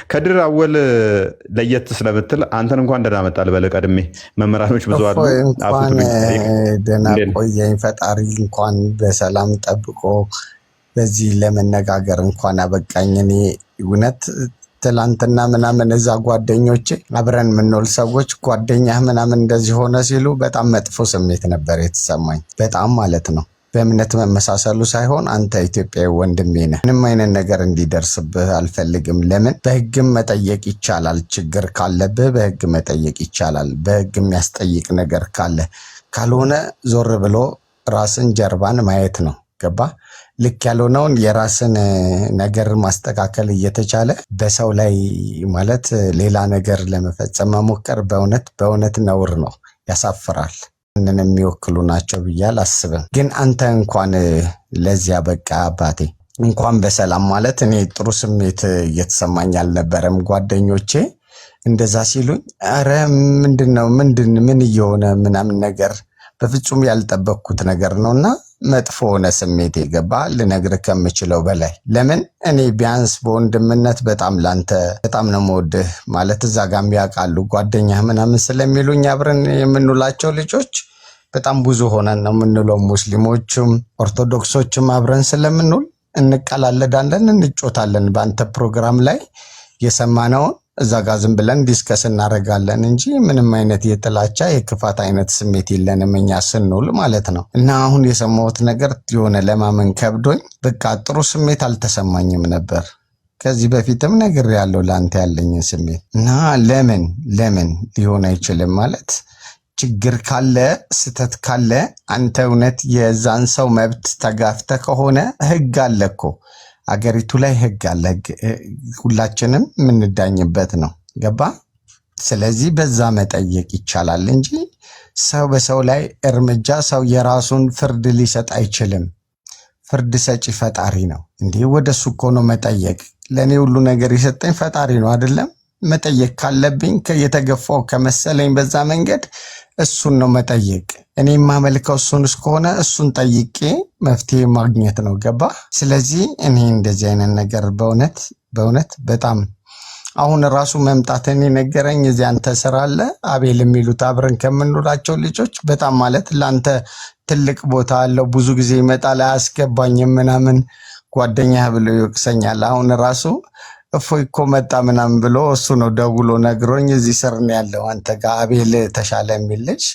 ከድር አወል ለየት ስለምትል አንተን እንኳን ደህና መጣል በለ ቀድሜ መምህራኖች ብዙ አሉ እንኳን ደህና ቆየኝ ፈጣሪ እንኳን በሰላም ጠብቆ በዚህ ለመነጋገር እንኳን አበቃኝ እኔ እውነት ትላንትና ምናምን እዛ ጓደኞቼ አብረን ምንል ሰዎች ጓደኛህ ምናምን እንደዚህ ሆነ ሲሉ በጣም መጥፎ ስሜት ነበር የተሰማኝ በጣም ማለት ነው በእምነት መመሳሰሉ ሳይሆን አንተ ኢትዮጵያዊ ወንድሜ ነህ ምንም አይነት ነገር እንዲደርስብህ አልፈልግም ለምን በህግም መጠየቅ ይቻላል ችግር ካለብህ በህግ መጠየቅ ይቻላል በህግ የሚያስጠይቅ ነገር ካለ ካልሆነ ዞር ብሎ ራስን ጀርባን ማየት ነው ገባ ልክ ያልሆነውን የራስን ነገር ማስተካከል እየተቻለ በሰው ላይ ማለት ሌላ ነገር ለመፈጸም መሞከር በእውነት ነውር ነው ያሳፍራል እነን የሚወክሉ ናቸው ብያል አስበን ግን አንተ እንኳን ለዚያ በቃ አባቴ እንኳን በሰላም ማለት እኔ ጥሩ ስሜት እየተሰማኝ አልነበረም ጓደኞቼ እንደዛ ሲሉኝ አረ ምንድነው ምን እየሆነ ምናምን ነገር በፍጹም ያልጠበቅኩት ነገር ነውና መጥፎ ሆነ ስሜት ይገባ ልነግርህ ከምችለው በላይ ለምን እኔ ቢያንስ በወንድምነት በጣም ላንተ በጣም ነው የምወድህ ማለት እዛ ጋም ያውቃሉ ጓደኛህ ምናምን ስለሚሉኝ አብረን የምንውላቸው ልጆች በጣም ብዙ ሆነን ነው የምንለው ሙስሊሞችም ኦርቶዶክሶችም አብረን ስለምንውል እንቀላለዳለን እንጮታለን በአንተ ፕሮግራም ላይ የሰማነውን እዛ ጋር ዝም ብለን ዲስከስ እናደርጋለን እንጂ ምንም አይነት የጥላቻ የክፋት አይነት ስሜት የለንም እኛ ስንውል ማለት ነው እና አሁን የሰማሁት ነገር የሆነ ለማመን ከብዶኝ በቃ ጥሩ ስሜት አልተሰማኝም ነበር ከዚህ በፊትም ነግሬያለሁ ላንተ ያለኝ ስሜት እና ለምን ሊሆን አይችልም ማለት ችግር ካለ ስተት ካለ አንተ እውነት የዛን ሰው መብት ተጋፍተ ከሆነ ህግ አለኮ አገሪቱ ላይ ህግ አለ ሁላችንም ምንዳኝበት ነው ገባ ስለዚህ በዛ መጠየቅ ይቻላል እንጂ ሰው በሰው ላይ እርምጃ ሰው የራሱን ፍርድ ሊሰጥ አይችልም ፍርድ ሰጪ ፈጣሪ ነው እንዴ ወደሱ እኮ ነው መጠየቅ ለኔ ሁሉ ነገር ይሰጠኝ ፈጣሪ ነው አይደለም መጠየቅ ካለብኝ የተገፋው ከመሰለኝ በዛ መንገድ እሱን ነው መጠየቅ እኔ ማመልከው እሱን እስከሆነ እሱን ጠይቄ መፍትሄ ማግኘት ነው ገባ ስለዚህ እኔ እንደዚህ አይነት ነገር በእውነት በጣም አሁን ራሱ መምጣተን ነገረኝ እዚህ አንተ ስራ አለ አቤል የሚሉት አብረን ከምንውላቸው ልጆች በጣም ማለት ላንተ ትልቅ ቦታ አለው ብዙ ጊዜ ይመጣል አያስገባኝም ምናምን ጓደኛህ ብሎ ይወቅሰኛል አሁን ራሱ እፎይ እኮ መጣ ምናምን ብሎ እሱ ነው ደውሎ ነግሮኝ እዚህ ስር ነው ያለው አንተ ጋር አቤል ተሻለ የሚልሽ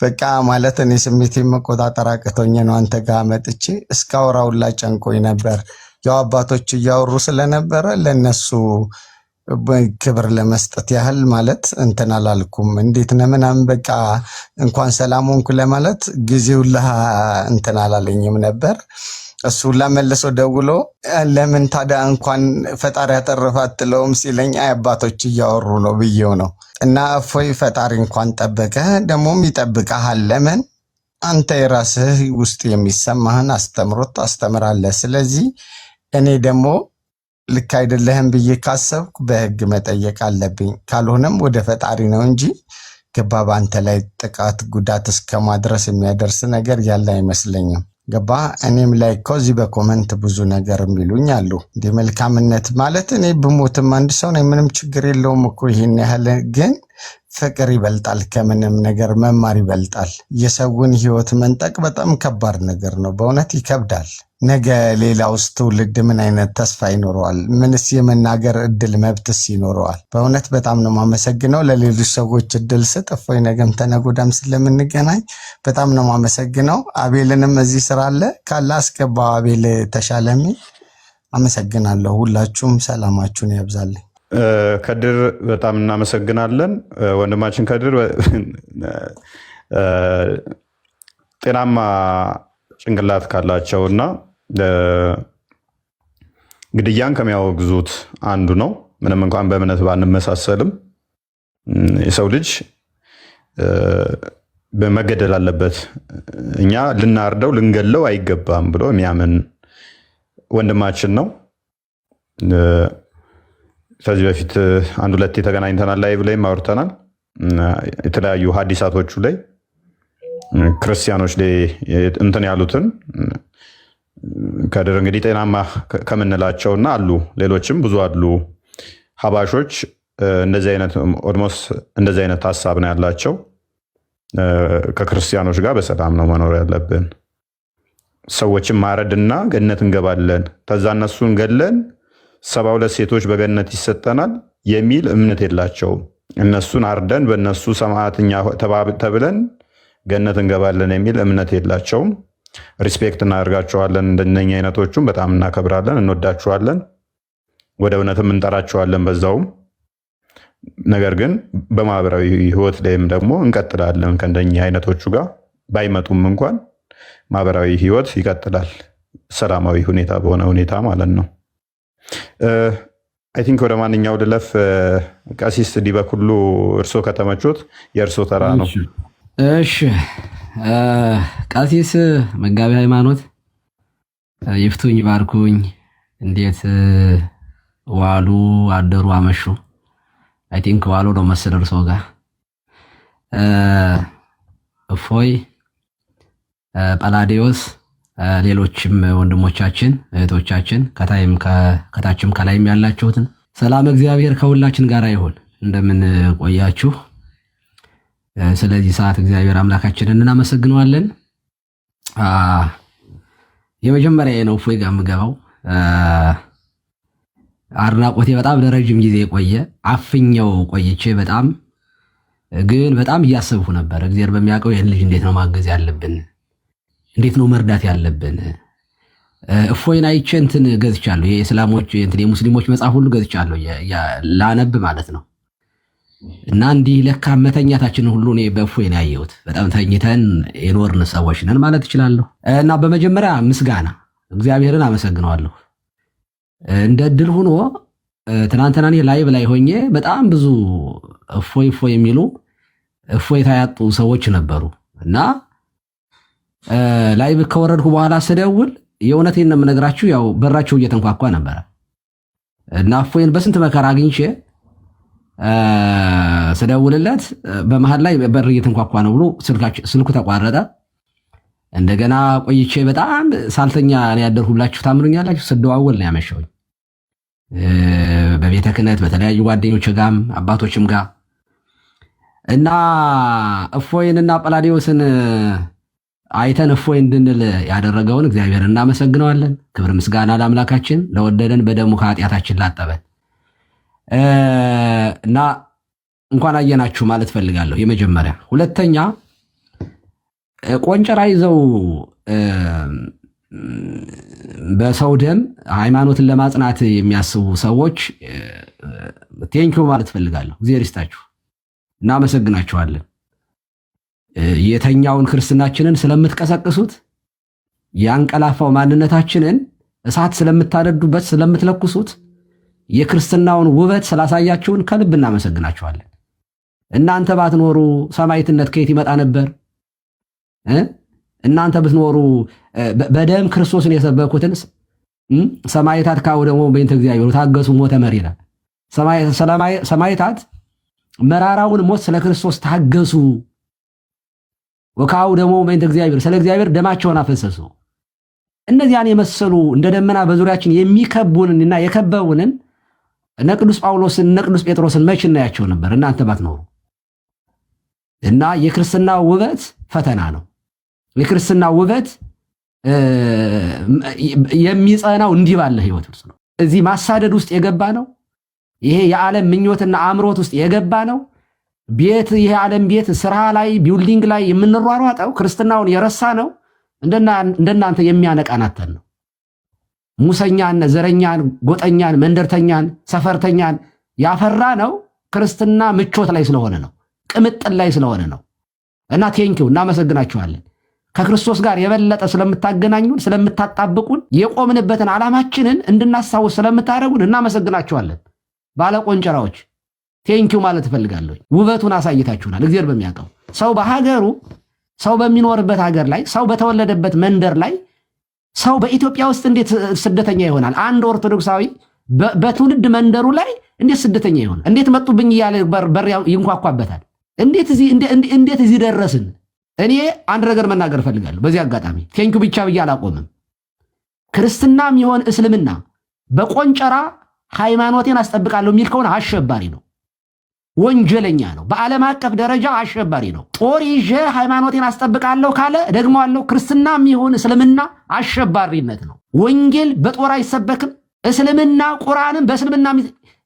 በቃ ማለት እኔ ስሜቴን መቆጣጠር አቅቶኝ ነው አንተ ጋር መጥቼ እስካወራውላ ጨንቆኝ ነበር ያው አባቶች እያወሩ ስለነበረ ለነሱ ክብር ለመስጠት ያህል ማለት እንትን አላልኩም እንዴት ነው ምናምን በቃ እንኳን ሰላም ሆንኩ ለማለት ጊዜው እንትን አላለኝም ነበር እሱ ለመለሶ ደውሎ ለምን ታዲያ እንኳን ፈጣሪ ያተረፋት ለውም ሲለኝ አባቶች እያወሩ ነው ብዬው ነው እና እፎይ ፈጣሪ እንኳን ጠበቀ ደሞም ይጠብቃል ለምን አንተ የራስህ ውስጥ የሚሰማህን አስተምሮት አስተምራለህ ስለዚህ እኔ ደግሞ ልክ አይደለህም ብዬ ካሰብኩ በህግ መጠየቅ አለብኝ ካልሆነም ወደ ፈጣሪ ነው እንጂ ገባ ባንተ ላይ ጥቃት ጉዳት እስከማድረስ የሚያደርስ ነገር ያለ አይመስለኝም ገባ እኔም ላይ ከዚህ በኮሜንት ብዙ ነገር የሚሉኝ አሉ እንደ መልካምነት ማለት እኔ በሞትም አንድ ሰው ነኝ ምንም ችግር የለውም እኮ ይሄን ያህል ግን ፍቅር ይበልጣል ከምንም ነገር መማር ይበልጣል የሰውን ህይወት መንጠቅ በጣም ከባድ ነገር ነው በእውነት ይከብዳል ነገ ሌላውስ ትውልድ ምን አይነት ተስፋ ይኖረዋል ምንስ የመናገር እድል መብትስ ይኖረዋል በእውነት በጣም ነው ማመሰግነው ለሌሎች ሰዎች እድል ስጥ እፎይ ነገም ተነጎዳም ስለምንገናኝ በጣም ነው ማመሰግነው አቤልንም እዚህ ስራ አለ ካላ አስገባው አቤል ተሻለሚ አመሰግናለሁ ሁላችሁም ሰላማችሁን ያብዛልኝ ከድር በጣም እናመሰግናለን ወንድማችን ከድር ጤናማ ጭንቅላት ካላቸውና ግድያን ከሚያወግዙት አንዱ ነው ምንም እንኳን በእምነት ባንመሳሰልም የሰው ልጅ በመገደል አለበት እኛ ልናርደው ልንገለው አይገባም ብሎ የሚያምን ወንድማችን ነው ከዚህ በፊት አንድ ሁለት ተገናኝተናል ላይቭ ላይ አውርተናል የተለያዩ ሐዲሳቶቹ ላይ ክርስቲያኖች ላይ እንትን ያሉትን ከድር እንግዲህ ጤናማ ከምንላቸውና አሉ ሌሎችም ብዙ አሉ ሀባሾች እንደዚህ አይነት ኦልሞስት እንደዚህ አይነት ሀሳብ ነው ያላቸው። ከክርስቲያኖች ጋር በሰላም ነው መኖር ያለብን። ሰዎችን ማረድና ገነት እንገባለን፣ ከዛ እነሱን ገለን 72 ሴቶች በገነት ይሰጠናል የሚል እምነት የላቸውም። እነሱን አርደን በእነሱ ሰማዕትኛ ተብለን ገነት እንገባለን የሚል እምነት የላቸውም። ሪስፔክት እናደርጋቸዋለን። እንደነኛ አይነቶቹም በጣም እናከብራለን፣ እንወዳቸዋለን፣ ወደ እውነትም እንጠራቸዋለን በዛውም። ነገር ግን በማህበራዊ ህይወት ላይም ደግሞ እንቀጥላለን ከእንደኛ አይነቶቹ ጋር ባይመጡም እንኳን ማህበራዊ ህይወት ይቀጥላል፣ ሰላማዊ ሁኔታ በሆነ ሁኔታ ማለት ነው። አይ ቲንክ ወደ ማንኛው ልለፍ? ቀሲስ ዲበኩሉ እርሶ ከተመቾት የእርሶ ተራ ነው። እሺ ቀሲስ መጋቢ ሃይማኖት ይፍቱኝ፣ ባርኩኝ። እንዴት ዋሉ አደሩ አመሹ? አይ ቲንክ ዋሉ ነው መሰል እርሶ ጋር እፎይ፣ ጳላዲዮስ፣ ሌሎችም ወንድሞቻችን እህቶቻችን ከታችም ከላይም ያላችሁትን ሰላም እግዚአብሔር ከሁላችን ጋር ይሁን። እንደምን ቆያችሁ? ስለዚህ ሰዓት እግዚአብሔር አምላካችንን እናመሰግነዋለን። የመጀመሪያ ነው እፎይ ጋር የምገባው። አድናቆቴ በጣም ለረጅም ጊዜ የቆየ አፍኛው ቆይቼ በጣም እያሰብኩ ነበር። እግዚአብሔር በሚያውቀው ይህን ልጅ እንዴት ነው ማገዝ ያለብን? እንዴት ነው መርዳት ያለብን? እፎይን አይቼ እንትን ገዝቻለሁ። የእስላሞች እንትን የሙስሊሞች መጽሐፍ ሁሉ ገዝቻለሁ ላነብ ማለት ነው። እና እንዲህ ለካ መተኛታችንን ሁሉ እኔ በእፎይ ነው ያየሁት። በጣም ተኝተን የኖርን ሰዎች ነን ማለት እችላለሁ። እና በመጀመሪያ ምስጋና እግዚአብሔርን አመሰግነዋለሁ። እንደ እድል ሆኖ ትናንትና እኔ ላይቭ ላይ ሆኜ በጣም ብዙ እፎይ የሚሉ እፎይታ ያጡ ሰዎች ነበሩ እና ላይቭ ከወረድኩ በኋላ ስደውል የእውነቴን ነው የምነግራችሁ፣ ያው በራቸው እየተንኳኳ ነበረ እና እፎይን በስንት መከራ አግኝቼ ስደውልለት በመሃል ላይ በር እየተንኳኳ ነው ብሎ ስልኩ ተቋረጠ። እንደገና ቆይቼ በጣም ሳልተኛ ነው ያደርሁላችሁ። ታምኑኛላችሁ? ስደዋወል ነው ያመሸውኝ በቤተ ክህነት በተለያዩ ጓደኞች ጋም አባቶችም ጋር እና እፎይንና ጳላዲዮስን አይተን እፎይ እንድንል ያደረገውን እግዚአብሔር እናመሰግነዋለን። ክብር ምስጋና ለአምላካችን ለወደደን በደሙ ከኃጢአታችን ላጠበን እና እንኳን አየናችሁ ማለት ፈልጋለሁ። የመጀመሪያ ሁለተኛ ቆንጨራ ይዘው በሰው ደም ሃይማኖትን ለማጽናት የሚያስቡ ሰዎች ቴንኪው ማለት ፈልጋለሁ። እግዚአብሔር ይስጣችሁ፣ እናመሰግናችኋለን። የተኛውን ክርስትናችንን ስለምትቀሰቅሱት፣ ያንቀላፋው ማንነታችንን እሳት ስለምታነዱበት ስለምትለኩሱት፣ የክርስትናውን ውበት ስላሳያችሁን ከልብ እናመሰግናችኋለን። እናንተ ባትኖሩ ሰማዕትነት ከየት ይመጣ ነበር? እናንተ ብትኖሩ በደም ክርስቶስን የሰበኩትን ሰማዕታት ካው ደግሞ በእንተ እግዚአብሔር ታገሱ ሞተ መሪ ይላል። ሰማዕታት መራራውን ሞት ስለ ክርስቶስ ታገሱ። ወካው ደግሞ በእንተ እግዚአብሔር ስለ እግዚአብሔር ደማቸውን አፈሰሱ። እነዚያን የመሰሉ እንደ ደመና በዙሪያችን የሚከቡንና የከበቡንን እነ ቅዱስ ጳውሎስን እነ ቅዱስ ጴጥሮስን መች እናያቸው ነበር እናንተ ባትኖሩ? እና የክርስትና ውበት ፈተና ነው። የክርስትና ውበት የሚጸናው እንዲህ ባለ ህይወት ውስጥ ነው። እዚህ ማሳደድ ውስጥ የገባ ነው። ይሄ የዓለም ምኞትና አምሮት ውስጥ የገባ ነው። ቤት ይሄ ዓለም ቤት ስራ ላይ ቢልዲንግ ላይ የምንሯሯጠው ክርስትናውን የረሳ ነው። እንደናንተ የሚያነቃናተን ነው። ሙሰኛን፣ ዘረኛን፣ ጎጠኛን፣ መንደርተኛን፣ ሰፈርተኛን ያፈራ ነው። ክርስትና ምቾት ላይ ስለሆነ ነው። ቅምጥል ላይ ስለሆነ ነው። እና ቴንኪው እናመሰግናችኋለን። ከክርስቶስ ጋር የበለጠ ስለምታገናኙን፣ ስለምታጣብቁን፣ የቆምንበትን ዓላማችንን እንድናስታውስ ስለምታደርጉን እናመሰግናችኋለን። ባለቆንጨራዎች ቴንኪው ማለት እፈልጋለሁ። ውበቱን አሳይታችሁናል። እግዚአብሔር በሚያውቀው ሰው በሀገሩ ሰው በሚኖርበት ሀገር ላይ ሰው በተወለደበት መንደር ላይ ሰው በኢትዮጵያ ውስጥ እንዴት ስደተኛ ይሆናል? አንድ ኦርቶዶክሳዊ በትውልድ መንደሩ ላይ እንዴት ስደተኛ ይሆናል? እንዴት መጡብኝ እያለ በር ይንኳኳበታል? እንዴት እዚህ ደረስን? እኔ አንድ ነገር መናገር እፈልጋለሁ በዚህ አጋጣሚ። ቴንኪው ብቻ ብዬ አላቆምም። ክርስትናም ይሆን እስልምና በቆንጨራ ሃይማኖቴን አስጠብቃለሁ የሚል ከሆነ አሸባሪ ነው፣ ወንጀለኛ ነው። በዓለም አቀፍ ደረጃ አሸባሪ ነው። ጦር ይዤ ሃይማኖቴን አስጠብቃለሁ ካለ ደግሞ አለው ክርስትና የሚሆን እስልምና አሸባሪነት ነው። ወንጌል በጦር አይሰበክም። እስልምና ቁርአንም በእስልምና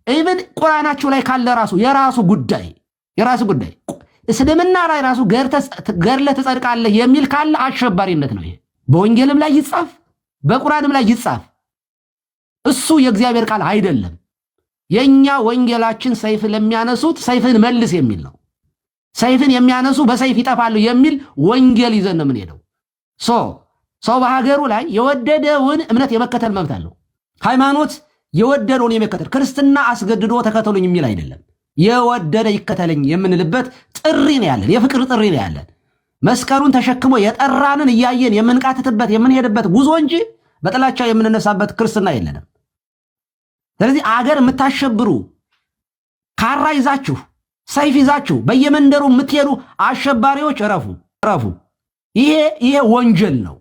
ኢቭን ቁርአናችሁ ላይ ካለ የራሱ ጉዳይ እስልምና ላይ ራሱ ገድለህ ትጸድቃለህ የሚል ካለ አሸባሪነት ነው። ይሄ በወንጌልም ላይ ይጻፍ በቁርአንም ላይ ይጻፍ፣ እሱ የእግዚአብሔር ቃል አይደለም። የኛ ወንጌላችን ሰይፍ ለሚያነሱት ሰይፍን መልስ የሚል ነው። ሰይፍን የሚያነሱ በሰይፍ ይጠፋሉ የሚል ወንጌል ይዘን ነው የምንሄደው። ሰው በሀገሩ ላይ የወደደውን እምነት የመከተል መብት አለው። ሃይማኖት የወደደውን የመከተል ክርስትና አስገድዶ ተከተሉኝ የሚል አይደለም። የወደደ ይከተለኝ የምንልበት ጥሪ ነው ያለን፣ የፍቅር ጥሪ ነው ያለን። መስቀሉን ተሸክሞ የጠራንን እያየን የምንቃትትበት የምንሄድበት ጉዞ እንጂ በጥላቻ የምንነሳበት ክርስትና የለንም። ስለዚህ አገር የምታሸብሩ ካራ ይዛችሁ ሰይፍ ይዛችሁ በየመንደሩ የምትሄዱ አሸባሪዎች እረፉ። ይሄ ወንጀል ነው።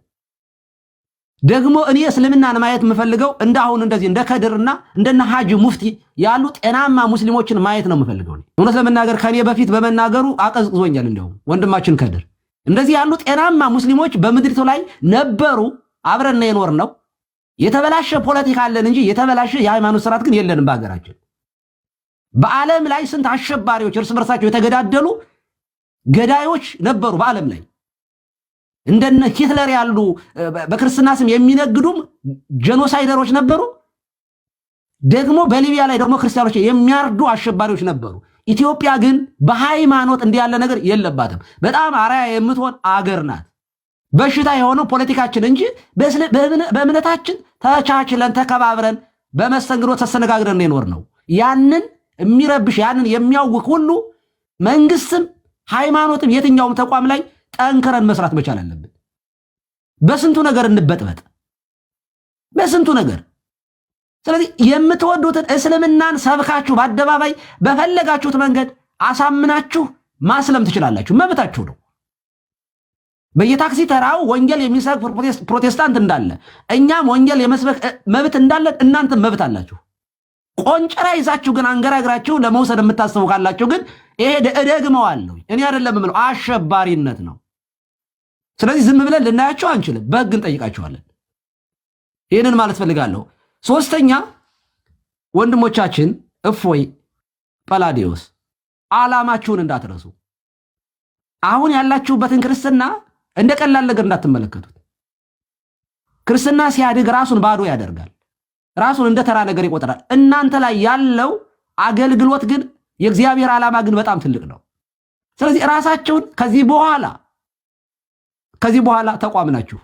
ደግሞ እኔ እስልምናን ማየት የምፈልገው እንዳሁን እንደዚህ እንደ ከድርና እንደነ ሐጂ ሙፍቲ ያሉ ጤናማ ሙስሊሞችን ማየት ነው የምፈልገው። እውነት ለመናገር ከኔ በፊት በመናገሩ አቀዝቅዞኛል። እንደውም ወንድማችን ከድር እንደዚህ ያሉ ጤናማ ሙስሊሞች በምድሪቱ ላይ ነበሩ። አብረን የኖር ነው። የተበላሸ ፖለቲካ አለን እንጂ የተበላሸ የሃይማኖት ስርዓት ግን የለንም በአገራችን። በዓለም ላይ ስንት አሸባሪዎች እርስ በርሳቸው የተገዳደሉ ገዳዮች ነበሩ በዓለም ላይ። እንደነ ሂትለር ያሉ በክርስትና ስም የሚነግዱም ጄኖሳይደሮች ነበሩ። ደግሞ በሊቢያ ላይ ደግሞ ክርስቲያኖች የሚያርዱ አሸባሪዎች ነበሩ። ኢትዮጵያ ግን በሃይማኖት እንዲህ ያለ ነገር የለባትም። በጣም አርአያ የምትሆን አገር ናት። በሽታ የሆነው ፖለቲካችን እንጂ በእምነታችን ተቻችለን ተከባብረን በመስተንግዶ ተሰነጋግረን የኖር ነው። ያንን የሚረብሽ ያንን የሚያውክ ሁሉ መንግስትም ሃይማኖትም የትኛውም ተቋም ላይ ጠንክረን መስራት መቻል አለብን። በስንቱ ነገር እንበጥበጥ፣ በስንቱ ነገር። ስለዚህ የምትወዱትን እስልምናን ሰብካችሁ በአደባባይ በፈለጋችሁት መንገድ አሳምናችሁ ማስለም ትችላላችሁ፣ መብታችሁ ነው። በየታክሲ ተራው ወንጌል የሚሰብክ ፕሮቴስታንት እንዳለ እኛም ወንጌል የመስበክ መብት እንዳለን እናንተም መብት አላችሁ። ቆንጨራ ይዛችሁ ግን አንገራግራችሁ ለመውሰድ የምታስቡ ካላችሁ ግን ይሄ እደግመዋለሁ እኔ አይደለም የምለው አሸባሪነት ነው። ስለዚህ ዝም ብለን ልናያቸው አንችልም፣ በሕግ እንጠይቃቸዋለን። ይህንን ማለት ፈልጋለሁ። ሶስተኛ ወንድሞቻችን እፎይ፣ ጳላዲዮስ ዓላማችሁን እንዳትረሱ። አሁን ያላችሁበትን ክርስትና እንደ ቀላል ነገር እንዳትመለከቱት። ክርስትና ሲያድግ ራሱን ባዶ ያደርጋል፣ ራሱን እንደ ተራ ነገር ይቆጥራል። እናንተ ላይ ያለው አገልግሎት ግን የእግዚአብሔር ዓላማ ግን በጣም ትልቅ ነው። ስለዚህ ራሳችሁን ከዚህ በኋላ ተቋም ናችሁ።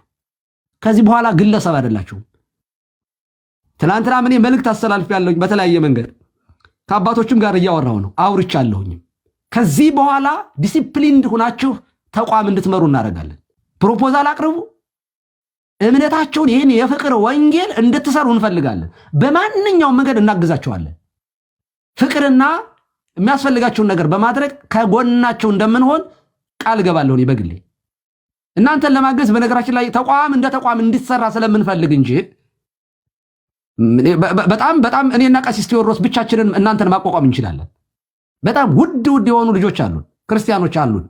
ከዚህ በኋላ ግለሰብ አይደላችሁም። ትናንትና እኔ መልእክት አስተላልፌያለሁኝ በተለያየ መንገድ ከአባቶችም ጋር እያወራሁ ነው፣ አውርቻለሁኝም። ከዚህ በኋላ ዲሲፕሊንድ ሆናችሁ ተቋም እንድትመሩ እናደርጋለን። ፕሮፖዛል አቅርቡ። እምነታችሁን ይህን የፍቅር ወንጌል እንድትሰሩ እንፈልጋለን። በማንኛውም መንገድ እናግዛችኋለን። ፍቅርና የሚያስፈልጋችሁን ነገር በማድረግ ከጎናችሁ እንደምንሆን ቃል ገባለሁ እኔ በግሌ። እናንተን ለማገዝ በነገራችን ላይ ተቋም እንደ ተቋም እንዲሰራ ስለምንፈልግ እንጂ በጣም እኔና ቀሲስ ቴዎድሮስ ብቻችንን እናንተን ማቋቋም እንችላለን። በጣም ውድ የሆኑ ልጆች አሉን፣ ክርስቲያኖች አሉን።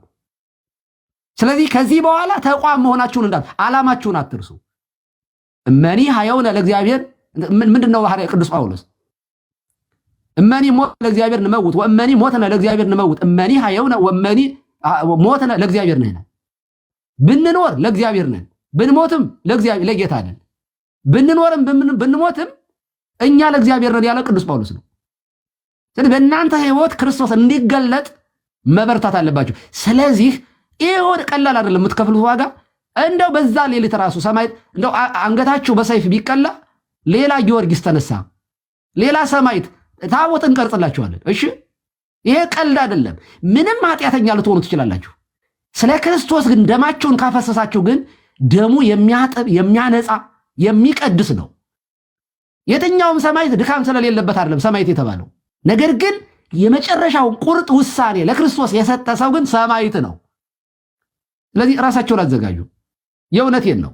ስለዚህ ከዚህ በኋላ ተቋም መሆናችሁን ዓላማችሁን አትርሱ። እመኒ ሀየውነ ለእግዚአብሔር ምንድነው ቅዱስ ጳውሎስ እመኒ ሞት ለእግዚአብሔር ንመውት ወእመኒ ሞትነ ለእግዚአብሔር ንመውት እመኒ ሀየውነ ወእመኒ ሞትነ ለእግዚአብሔር ነን። ብንኖር ለእግዚአብሔር ነን፣ ብንሞትም ለጌታ ነን። ብንኖርም ብንሞትም እኛ ለእግዚአብሔር ነን ያለ ቅዱስ ጳውሎስ ነው። ስለዚህ በእናንተ ህይወት ክርስቶስ እንዲገለጥ መበርታት አለባችሁ። ስለዚህ ይሄን ቀላል አይደለም የምትከፍሉት ዋጋ። እንደው በዛ ሌሊት ራሱ ሰማይ እንደው አንገታችሁ በሰይፍ ቢቀላ ሌላ ጊዮርጊስ ተነሳ፣ ሌላ ሰማይት ታቦት እንቀርጽላችኋለን። እሺ ይሄ ቀልድ አይደለም። ምንም ኃጢአተኛ ልትሆኑ ትችላላችሁ። ስለ ክርስቶስ ግን ደማችሁን ካፈሰሳችሁ ግን ደሙ የሚያጥብ የሚያነጻ የሚቀድስ ነው። የትኛውም ሰማይት ድካም ስለሌለበት አይደለም ሰማይት የተባለው። ነገር ግን የመጨረሻውን ቁርጥ ውሳኔ ለክርስቶስ የሰጠ ሰው ግን ሰማይት ነው። ስለዚህ ራሳቸውን አዘጋጁ። የእውነቴን ነው።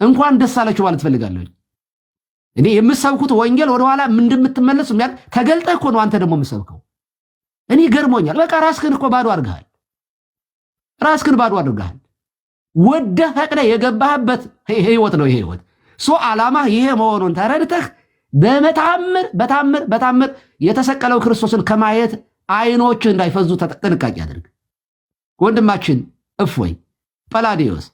እንኳን ደስ አላችሁ ማለት ፈልጋለሁ። እኔ የምሰብኩት ወንጌል ወደኋላ እንደምትመለሱ ተገልጠህ እኮ ነው አንተ ደግሞ የምሰብከው። እኔ ገርሞኛል። በቃ ራስህን እኮ ባዶ አድርገሃል። ወደህ ፈቅደህ የገባህበት ህይወት ነው ይሄ ህይወት። ዓላማ ይሄ መሆኑን ተረድተህ በታምር የተሰቀለው ክርስቶስን ከማየት አይኖች እንዳይፈዙ ጥንቃቄ አድርግ ወንድማችን እፎይ ጳላዲዮስ።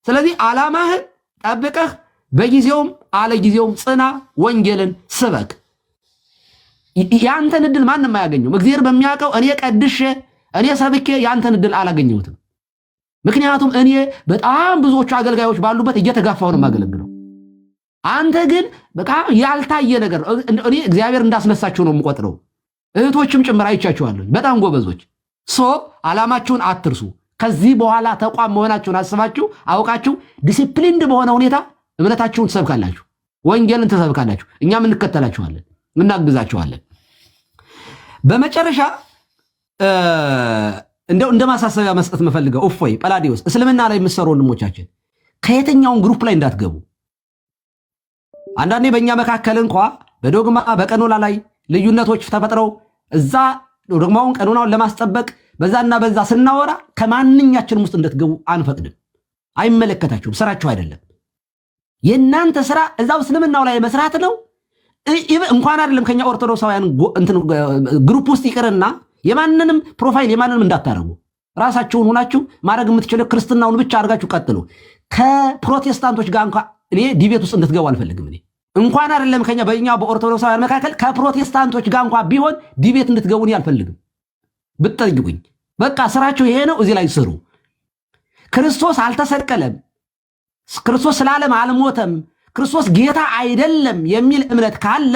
ስለዚህ ዓላማህን ጠብቀህ በጊዜውም አለጊዜውም ጽና፣ ወንጌልን ስበክ። ያንተን ዕድል ማንም አያገኘውም። እግዚአብሔር በሚያውቀው እኔ ቀድሼ እኔ ሰብኬ ያንተን ዕድል አላገኘሁትም። ምክንያቱም እኔ በጣም ብዙዎቹ አገልጋዮች ባሉበት እየተጋፋው ነው የማገለግለው። አንተ ግን በቃ ያልታየ ነገር እኔ እግዚአብሔር እንዳስነሳችሁ ነው የምቆጥረው። እህቶችም ጭምር አይቻችኋለሁ፣ በጣም ጎበዞች። ዓላማችሁን አትርሱ። ከዚህ በኋላ ተቋም መሆናችሁን አስባችሁ አውቃችሁ ዲሲፕሊንድ በሆነ ሁኔታ እምነታችሁን ትሰብካላችሁ፣ ወንጌልን ትሰብካላችሁ። እኛም እንከተላችኋለን፣ እናግዛችኋለን። በመጨረሻ እንደ ማሳሰቢያ መስጠት መፈልገው እፎይ ጳላዲዮስ፣ እስልምና ላይ የምትሰሩ ወንድሞቻችን ከየትኛውን ግሩፕ ላይ እንዳትገቡ። አንዳንዴ በእኛ መካከል እንኳ በዶግማ በቀኖና ላይ ልዩነቶች ተፈጥረው እዛ ዶግማውን ቀኖናውን ለማስጠበቅ በዛና በዛ ስናወራ ከማንኛችንም ውስጥ እንድትገቡ አንፈቅድም። አይመለከታችሁም፣ ስራችሁ አይደለም። የእናንተ ስራ እዛው እስልምናው ላይ መስራት ነው። እንኳን አይደለም ከኛ ኦርቶዶክሳውያን ግሩፕ ውስጥ ይቅርና የማንንም ፕሮፋይል የማንንም እንዳታረጉ። ራሳችሁን ሆናችሁ ማድረግ የምትችለው ክርስትናውን ብቻ አድርጋችሁ ቀጥሉ። ከፕሮቴስታንቶች ጋር እንኳን እኔ ዲቤት ውስጥ እንድትገቡ አልፈልግም። እኔ እንኳን አይደለም ከኛ በእኛ በኦርቶዶክሳውያን መካከል ከፕሮቴስታንቶች ጋር እንኳን ቢሆን ዲቤት እንድትገቡ እኔ አልፈልግም። ብትጠይቁኝ በቃ ስራችሁ ይሄ ነው፣ እዚህ ላይ ስሩ። ክርስቶስ አልተሰቀለም፣ ክርስቶስ ስለ ዓለም አልሞተም፣ ክርስቶስ ጌታ አይደለም የሚል እምነት ካለ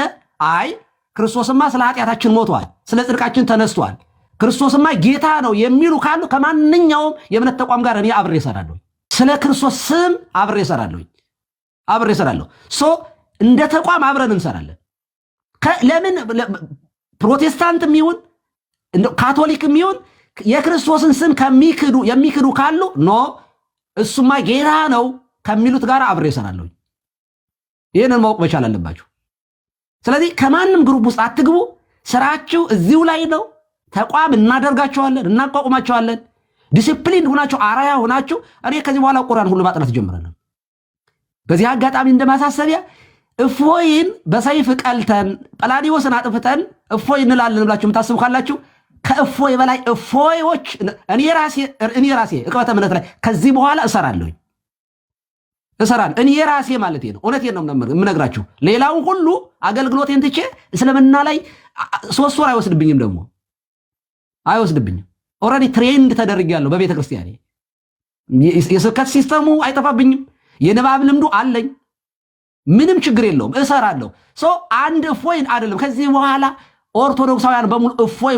አይ ክርስቶስማ ስለ ኃጢአታችን ሞቷል፣ ስለ ጽድቃችን ተነስቷል፣ ክርስቶስማ ጌታ ነው የሚሉ ካሉ ከማንኛውም የእምነት ተቋም ጋር እኔ አብሬ እሰራለሁ። ስለ ክርስቶስ ስም አብሬ እሰራለሁ። እንደ ተቋም አብረን እንሰራለን። ለምን ፕሮቴስታንትም ይሁን ካቶሊክም ይሁን የክርስቶስን ስም የሚክዱ ካሉ ኖ እሱማ ጌታ ነው ከሚሉት ጋር አብሬ እሰራለሁ። ይህንን ማወቅ መቻል አለባችሁ። ስለዚህ ከማንም ግሩፕ ውስጥ አትግቡ። ስራችሁ እዚሁ ላይ ነው። ተቋም እናደርጋቸዋለን፣ እናቋቁማቸዋለን። ዲሲፕሊን ሆናችሁ አራያ ሆናችሁ እኔ ከዚህ በኋላ ቁርአን ሁሉ ማጥናት ጀምራለሁ። በዚህ አጋጣሚ እንደማሳሰቢያ እፎይን በሰይፍ ቀልተን ጳላዲዮስን አጥፍተን እፎይ እንላለን ብላችሁ የምታስቡ ካላችሁ ከእፎይ በላይ እፎዮች እኔ ራሴ ዕቅበተ እምነት ላይ ከዚህ በኋላ እሰራለሁ። እኔ ራሴ ማለት ነው። እውነቴን ነው የምነግራችሁ። ሌላውን ሁሉ አገልግሎቴን ትቼ እስልምና ላይ 3 ወር አይወስድብኝም። ኦልሬዲ ትሬንድ ተደርጌያለሁ በቤተ ክርስቲያኔ። የስብከት ሲስተሙ አይጠፋብኝም። የንባብ ልምዱ አለኝ። ምንም ችግር የለውም፣ እሰራለሁ። አንድ እፎይን አይደለም ከዚህ በኋላ ኦርቶዶክሳውያን በሙሉ እፎይ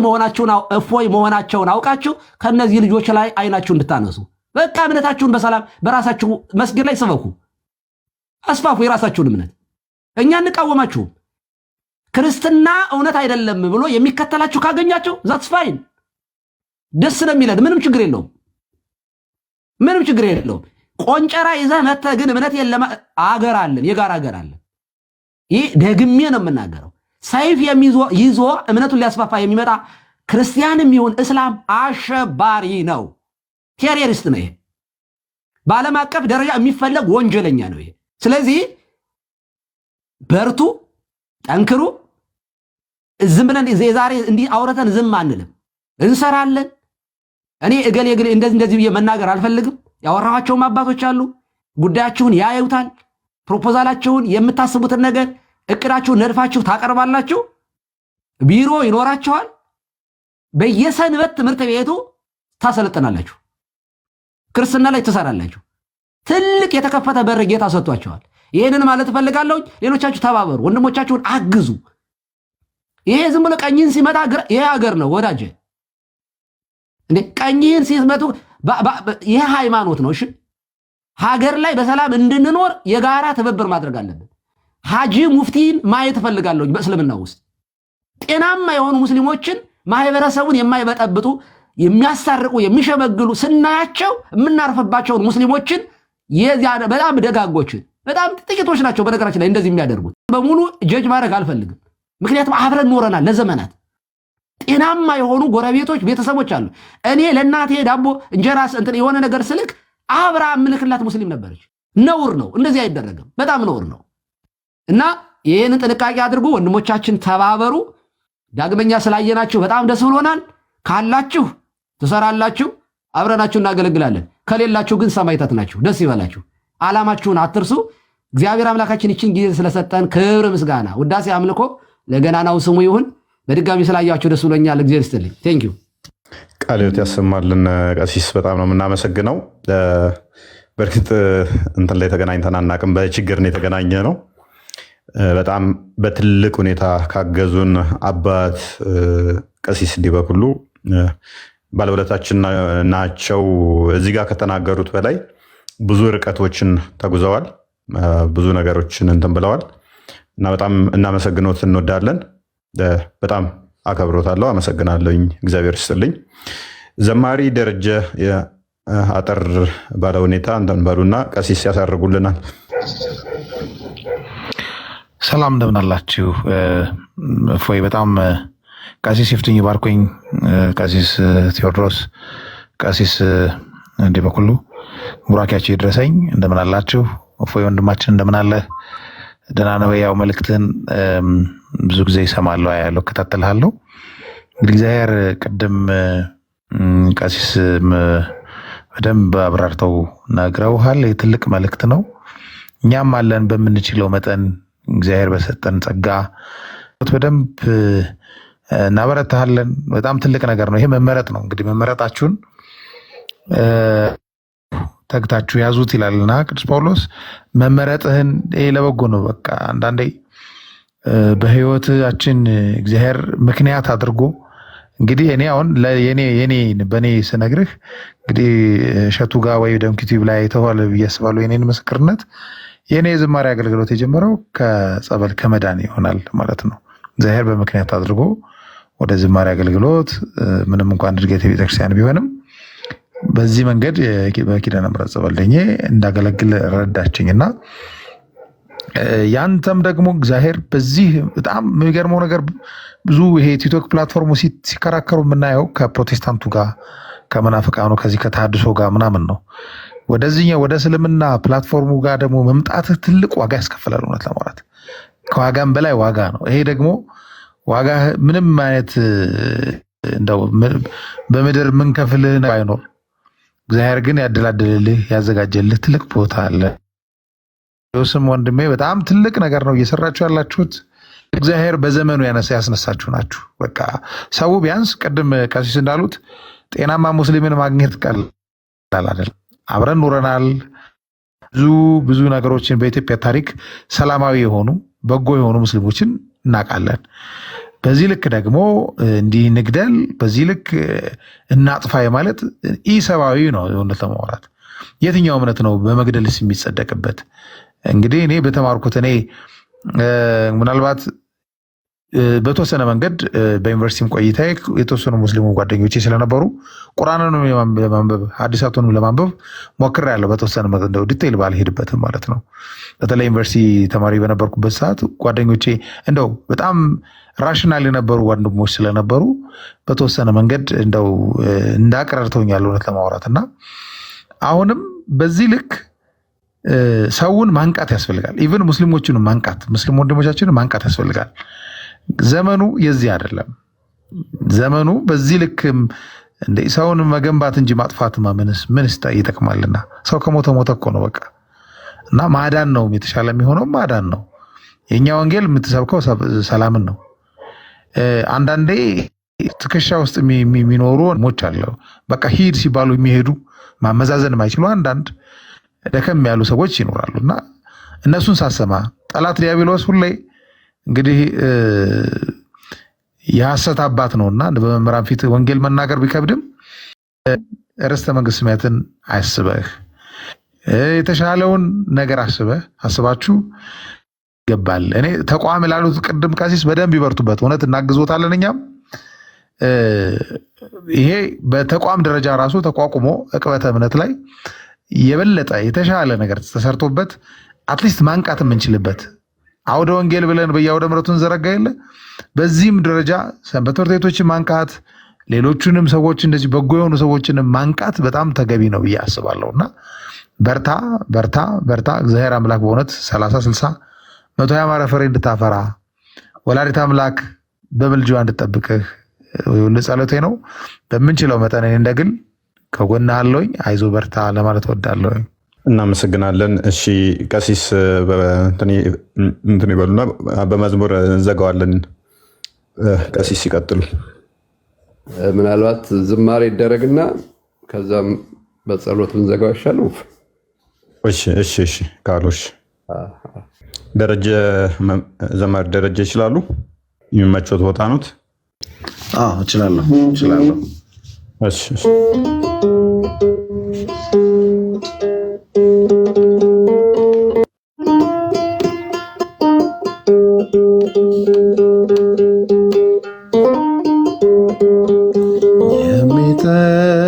መሆናቸውን አውቃችሁ ከነዚህ ልጆች ላይ አይናችሁ እንድታነሱ በቃ እምነታችሁን በሰላም በራሳችሁ መስጊድ ላይ ሰበኩ፣ አስፋፉ የራሳችሁን እምነት። እኛ እንቃወማችሁም። ክርስትና እውነት አይደለም ብሎ የሚከተላችሁ ካገኛችሁ ዛትስ ፋይን፣ ደስ ነው የሚለን። ምንም ችግር የለውም። ቆንጨራ ይዘህ መተህ ግን እምነት የለም አገር አለን፣ የጋራ አገር አለን። ይህ ደግሜ ነው የምናገረው። ሰይፍ ይዞ እምነቱን ሊያስፋፋ የሚመጣ ክርስቲያንም ይሁን እስላም አሸባሪ ነው፣ ቴሮሪስት ነው። ይሄ በዓለም አቀፍ ደረጃ የሚፈለግ ወንጀለኛ ነው ይሄ። ስለዚህ በርቱ፣ ጠንክሩ። ዝም ብለን ዛሬ እንዲህ አውረተን ዝም አንልም፣ እንሰራለን። እኔ እገሌ እንደዚህ ብዬ መናገር አልፈልግም። ያወራኋቸውም አባቶች አሉ፣ ጉዳያችሁን ያዩታል። ፕሮፖዛላችሁን የምታስቡትን ነገር እቅዳችሁን ነድፋችሁ ታቀርባላችሁ። ቢሮ ይኖራችኋል። በየሰንበት ትምህርት ቤቱ ታሰለጥናላችሁ። ክርስትና ላይ ትሰራላችሁ። ትልቅ የተከፈተ በር ጌታ ሰጥቷችኋል። ይህንን ማለት እፈልጋለሁ። ሌሎቻችሁ ተባበሩ፣ ወንድሞቻችሁን አግዙ። ይሄ ዝም ብሎ ቀኝን ሲመጣ ይሄ ሀገር ነው ወዳጄ። ቀኝን ሲመቱ ይሄ ሃይማኖት ነው። እሺ ሀገር ላይ በሰላም እንድንኖር የጋራ ትብብር ማድረግ አለብን። ሐጂ ሙፍቲን ማየት እፈልጋለሁ። በእስልምና ውስጥ ጤናማ የሆኑ ሙስሊሞችን ማህበረሰቡን የማይበጠብጡ የሚያሳርቁ የሚሸመግሉ ስናያቸው የምናርፍባቸውን ሙስሊሞችን በጣም ደጋጎችን በጣም ጥቂቶች ናቸው በነገራችን ላይ እንደዚህ የሚያደርጉት። በሙሉ ጀጅ ማድረግ አልፈልግም፣ ምክንያቱም አብረን ኖረናል ለዘመናት። ጤናማ የሆኑ ጎረቤቶች፣ ቤተሰቦች አሉ። እኔ ለእናቴ ዳቦ እንጀራ እንትን የሆነ ነገር ስልክ አብራ ምልክላት ሙስሊም ነበረች። ነውር ነው፣ እንደዚህ አይደረግም፣ በጣም ነውር ነው። እና ይህንን ጥንቃቄ አድርጉ ወንድሞቻችን፣ ተባበሩ። ዳግመኛ ስላየናችሁ በጣም ደስ ብሎናል። ካላችሁ ትሰራላችሁ፣ አብረናችሁ እናገለግላለን። ከሌላችሁ ግን ሰማዕታት ናችሁ። ደስ ይበላችሁ። ዓላማችሁን አትርሱ። እግዚአብሔር አምላካችን ይችን ጊዜ ስለሰጠን ክብር፣ ምስጋና፣ ውዳሴ፣ አምልኮ ለገናናው ስሙ ይሁን። በድጋሚ ስላያችሁ ደስ ብሎኛል። እግዚአብሔር ይስጥልኝ። ቴንክ ዩ። ቃለ ሕይወት ያሰማልን። ቀሲስ በጣም ነው የምናመሰግነው። በእርግጥ እንትን ላይ ተገናኝተን አናውቅም፣ በችግር ነው የተገናኘ ነው። በጣም በትልቅ ሁኔታ ካገዙን አባት ቀሲስ እንዲበኩሉ ባለውለታችን ናቸው። እዚህ ጋር ከተናገሩት በላይ ብዙ ርቀቶችን ተጉዘዋል፣ ብዙ ነገሮችን እንትን ብለዋል እና በጣም እናመሰግኖት እንወዳለን። በጣም አከብሮታለሁ። አመሰግናለሁኝ። እግዚአብሔር ይስጥልኝ። ዘማሪ ደረጀ አጠር ባለ ሁኔታ እንትን በሉና ቀሲስ ያሳርጉልናል። ሰላም እንደምን አላችሁ? እፎይ በጣም ቀሲስ ይፍትኝ ባርኮኝ፣ ቀሲስ ቴዎድሮስ፣ ቀሲስ እንዲበኩሉ ቡራኪያችሁ ይድረሰኝ። እንደምን አላችሁ? እፎይ ወንድማችን እንደምን አለ? ደህና ነው? ያው መልእክትን ብዙ ጊዜ ይሰማለሁ፣ ያለው እከታተልሃለሁ። እንግዲህ እግዚአብሔር ቅድም ቀሲስ በደንብ አብራርተው ነግረውሃል። የትልቅ መልእክት ነው። እኛም አለን በምንችለው መጠን እግዚአብሔር በሰጠን ጸጋ በደንብ እናበረታሃለን። በጣም ትልቅ ነገር ነው ይሄ፣ መመረጥ ነው። እንግዲህ መመረጣችሁን ተግታችሁ ያዙት ይላልና ቅዱስ ጳውሎስ። መመረጥህን ይሄ ለበጎ ነው። በቃ አንዳንዴ በህይወታችን እግዚአብሔር ምክንያት አድርጎ እንግዲህ እኔ አሁን በእኔ ስነግርህ እንግዲህ እሸቱ ጋር ወይ ደምኪቲቭ ላይ ተዋለ ብዬ አስባለሁ። የኔን ምስክርነት የኔ የዝማሬ አገልግሎት የጀመረው ከጸበል ከመዳን ይሆናል ማለት ነው። እግዚአብሔር በምክንያት አድርጎ ወደ ዝማሬ አገልግሎት ምንም እንኳን እድገት የቤተክርስቲያን ቢሆንም በዚህ መንገድ በኪዳነ ምሕረት ጸበል ደኜ እንዳገለግል ረዳችኝና ያንተም ደግሞ እግዚአብሔር በዚህ በጣም የሚገርመው ነገር ብዙ ይሄ ቲክቶክ ፕላትፎርሙ ሲከራከሩ የምናየው ከፕሮቴስታንቱ ጋር ከመናፍቃኑ ከዚህ ከተሐድሶ ጋር ምናምን ነው። ወደዚህኛው ወደ እስልምና ፕላትፎርሙ ጋር ደግሞ መምጣትህ ትልቅ ዋጋ ያስከፍላል። እውነት ለማውራት ከዋጋም በላይ ዋጋ ነው። ይሄ ደግሞ ዋጋ ምንም አይነት እንደው በምድር ምንከፍልህ ባይኖር እግዚአብሔር ግን ያደላደልልህ ያዘጋጀልህ ትልቅ ቦታ አለ። ዮስም ወንድሜ በጣም ትልቅ ነገር ነው እየሰራችሁ ያላችሁት። እግዚአብሔር በዘመኑ ያስነሳችሁ ናችሁ። በቃ ሰው ቢያንስ ቅድም ቀሲስ እንዳሉት ጤናማ ሙስሊምን ማግኘት ቀላል አይደለም። አብረን ኖረናል። ብዙ ነገሮችን በኢትዮጵያ ታሪክ ሰላማዊ የሆኑ በጎ የሆኑ ሙስሊሞችን እናውቃለን። በዚህ ልክ ደግሞ እንዲህ ንግደል፣ በዚህ ልክ እናጥፋ ማለት ኢሰብአዊ ነው። እውነት ለማውራት የትኛው እምነት ነው በመግደልስ የሚጸደቅበት? እንግዲህ እኔ በተማርኩት እኔ ምናልባት በተወሰነ መንገድ በዩኒቨርሲቲም ቆይታ የተወሰኑ ሙስሊሙ ጓደኞቼ ስለነበሩ ቁርአንንም ለማንበብ ሐዲሳቱንም ለማንበብ ሞክሬያለሁ። በተወሰነ መንገድ ዲቴይል ባልሄድበትም ማለት ነው። በተለይ ዩኒቨርሲቲ ተማሪ በነበርኩበት ሰዓት ጓደኞቼ እንደው በጣም ራሽናል የነበሩ ወንድሞች ስለነበሩ በተወሰነ መንገድ እንደው እንዳቀረርተውኛል እውነት ለማውራት እና አሁንም በዚህ ልክ ሰውን ማንቃት ያስፈልጋል። ኢቭን ሙስሊሞችን ማንቃት ሙስሊም ወንድሞቻችንን ማንቃት ያስፈልጋል። ዘመኑ የዚህ አይደለም። ዘመኑ በዚህ ልክ እንደ ሰውን መገንባት እንጂ ማጥፋት ምንስ ይጠቅማልና? ሰው ከሞተ ሞተ እኮ ነው በቃ። እና ማዳን ነው የተሻለ የሚሆነው፣ ማዳን ነው። የኛ ወንጌል የምትሰብከው ሰላምን ነው። አንዳንዴ ትከሻ ውስጥ የሚኖሩ ሞች አለው በቃ ሂድ ሲባሉ የሚሄዱ ማመዛዘን የማይችሉ አንዳንድ ደከም ያሉ ሰዎች ይኖራሉ። እና እነሱን ሳሰማ ጠላት ዲያብሎስ ሁሌ እንግዲህ የሐሰት አባት ነውና በመምህራን ፊት ወንጌል መናገር ቢከብድም ርስተ መንግስተ ሰማያትን አስበህ የተሻለውን ነገር አስባችሁ ይገባል። እኔ ተቋም ላሉት ቅድም ቀሲስ በደንብ ይበርቱበት፣ እውነት እናግዞታለን። እኛም ይሄ በተቋም ደረጃ ራሱ ተቋቁሞ ዕቅበተ እምነት ላይ የበለጠ የተሻለ ነገር ተሰርቶበት አትሊስት ማንቃት የምንችልበት አውደ ወንጌል ብለን በየአውደ ምሕረቱን ዘረጋ የለ በዚህም ደረጃ ሰንበት ትምህርት ቤቶችን ማንቃት ሌሎቹንም ሰዎች እንደዚህ በጎ የሆኑ ሰዎችንም ማንቃት በጣም ተገቢ ነው ብዬ አስባለሁና በርታ በርታ በርታ። እግዚአብሔር አምላክ በእውነት 30 60 100 ያማረ ፍሬ እንድታፈራ ወላዲተ አምላክ በምልጃዋ እንድትጠብቅህ ሁሉ ጸሎቴ ነው። በምንችለው መጠን እኔ እንደግል ከጎንህ አለሁኝ። አይዞህ በርታ ለማለት እወዳለሁ። እናመሰግናለን። እሺ ቀሲስ እንትን ይበሉና በመዝሙር እንዘጋዋለን። ቀሲስ ይቀጥሉ። ምናልባት ዝማሬ ይደረግና ከዛም በጸሎት ብንዘጋው ይሻላል። እሺ ካሉሽ ደረጀ ዘማሪ ደረጀ ይችላሉ? የሚመቾት ቦታ ኖት? እችላለሁ። እሺ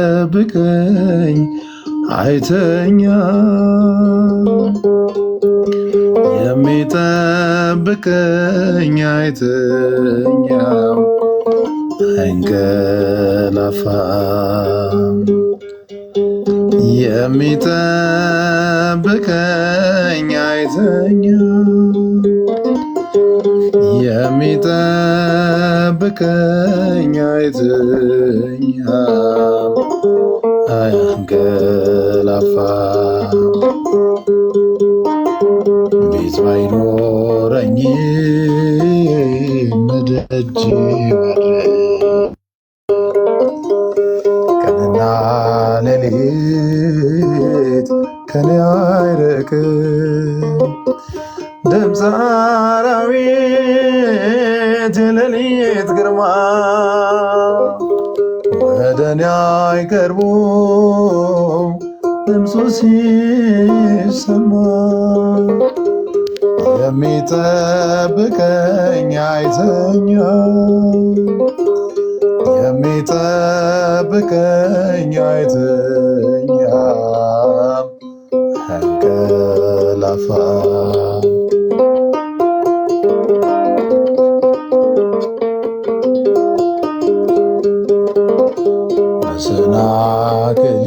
የሚጠብቀኝ አይተኛ የሚጠብቀኝ አይተኛ አይንቀላፋም የሚጠብቀኝ አይተኛ የሚጠብቀኝ አይተኛ አያንቀላፋም ቤት ባይኖረኝ ደጅ ቀንና ሌሊት ከኔ አይርቅም ድምፀ አራዊት የሌሊት ግርማ ወደ እኔ አይቀርቡም ድምፁ ሲሰማ የሚጠብቀኝ አይተኛም የሚጠብቀኝ አይተኛም አንቀላፋም መሰናክሌ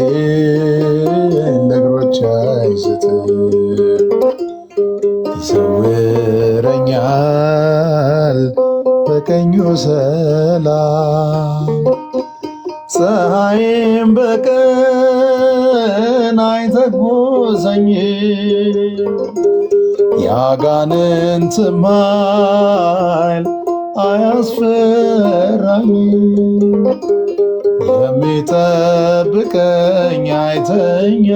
ለእግሮቼ አይስትም ይሰውረኛል በቀኙ ሰላም ፀሐይም በቀን አይተኩሰኝም የአጋንንትም ኃይል አያስፈራኝም የሚጠብቀኝ አይተኛም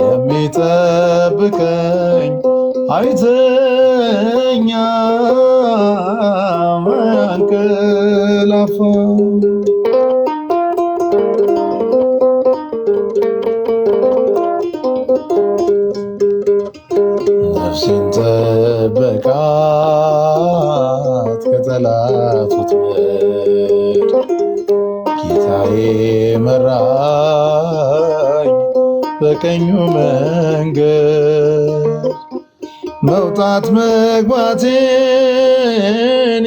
የሚጠብቀኝ አይተኛም አያንቀላፋም ነፍሴን ጠበቃት ከጠላት ወጥመድ ጌታዬ መራኝ በቀኙ መንገድ መውጣት መግባቴን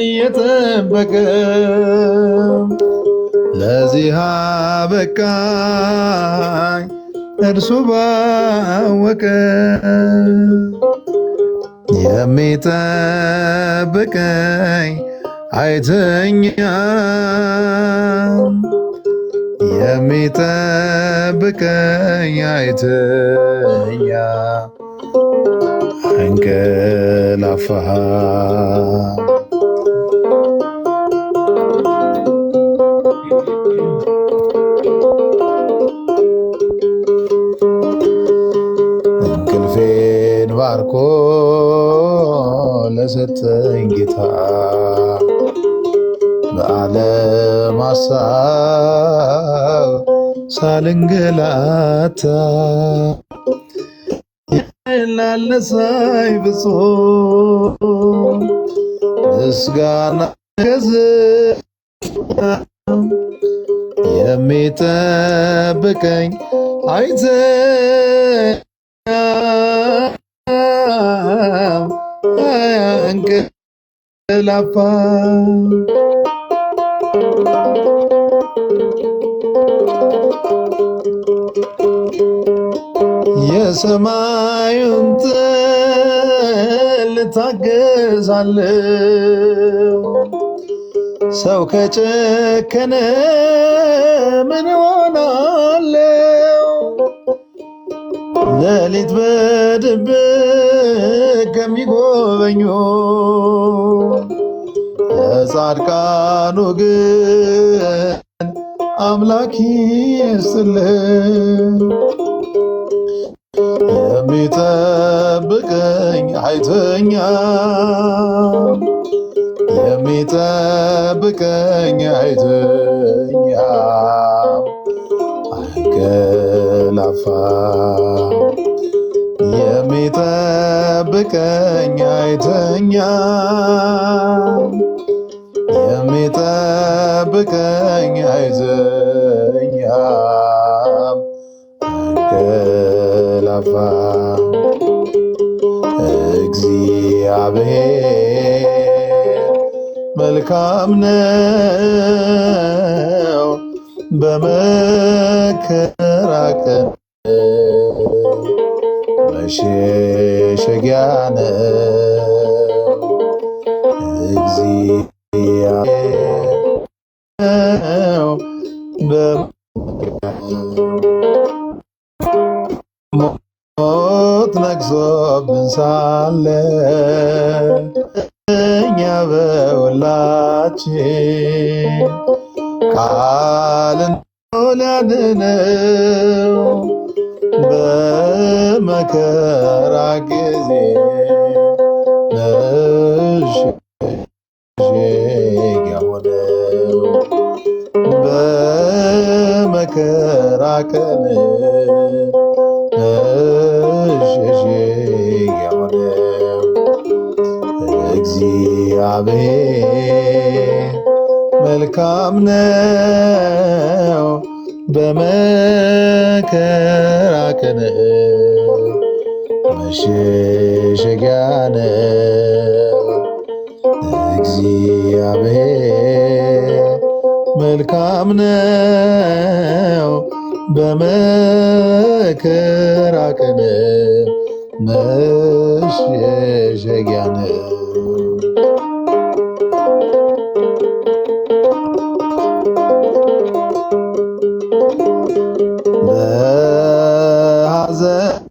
እየጠበቀ ለዚህ አበቃኝ እርሱ ባወቀ የሚጠብቀኝ አይተኛም የሚጠብቀኝ አይተኛም አንቀላፋም እንቅልፌን ባርኮ ለሰጠኝ ጌታ በዓለም ሐሳብ ሳልንገላታ ላለሳይ ፍጹም ምስጋና ገዝ የሚጠብቀኝ አይተ እንቅላፋ የሰማዩን ጥል ታገዛለሁ። ሰው ከጨከነ ምን ሆናለው? ሌሊት በድብቅ ከሚጎበኙ ለጻድቃኑ ግን አምላክ ይስጥልኝ። የሚጠብቀኝ አይተኛም፣ የሚጠብቀኝ አይተኛም፣ አይንቀላፋም። የሚጠብቀኝ አይተኛም፣ የሚጠብቀኝ አይተኛም፣ አይንቀላፋም። እግዚአብሔር መልካም ነው፣ በመከራ ቀን መሸሸጊያ ነው። እግዚአብሔር ሞት ነግሶብን ሳለ እኛ በሁላችን ቃልን ሊያድነው በመከራ ጊዜ መሸሸጊያ ሆነው። በመከራ ቀን መሸሸጊያ ሆነው። እግዚአብሔር መልካም ነው፣ በመከራ ቀን መሸሸጊያ ነው። እግዚአብሔር መልካም ነው፣ በመከራ ቀን መሸሸጊያ ነው። በሐዘን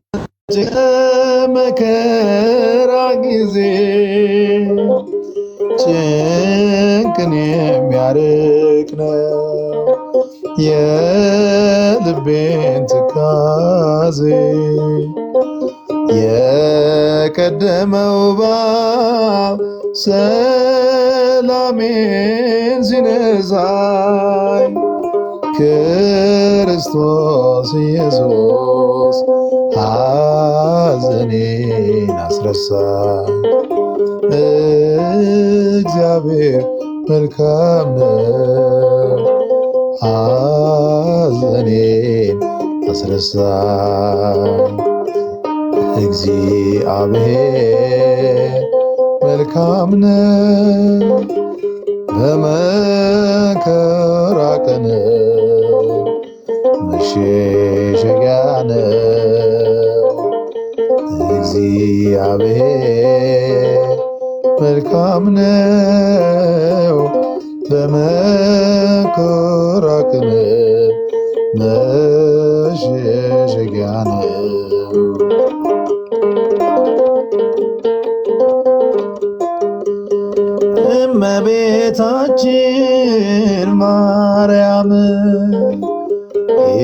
መከራ ጊዜ ጭንቅን የሚያርቅ ነው የልቤን ትካዜ። የቀደመው እባብ ሰላሜን ሲነሳኝ ክርስቶስ ኢየሱስ ሐዘኔን አስረሳኝ። እግዚአብሔር መልካም ነው፣ ሐዘኔን አስረሳኝ። እግዚአብሔር መልካም ነው፣ በመከራ ቀን መሸሸጊያ ነው። እግዚአብሔር መልካም ነው፣ በመከራ ቀን መሸሸጊያ ነው። እመቤታችን ማርያም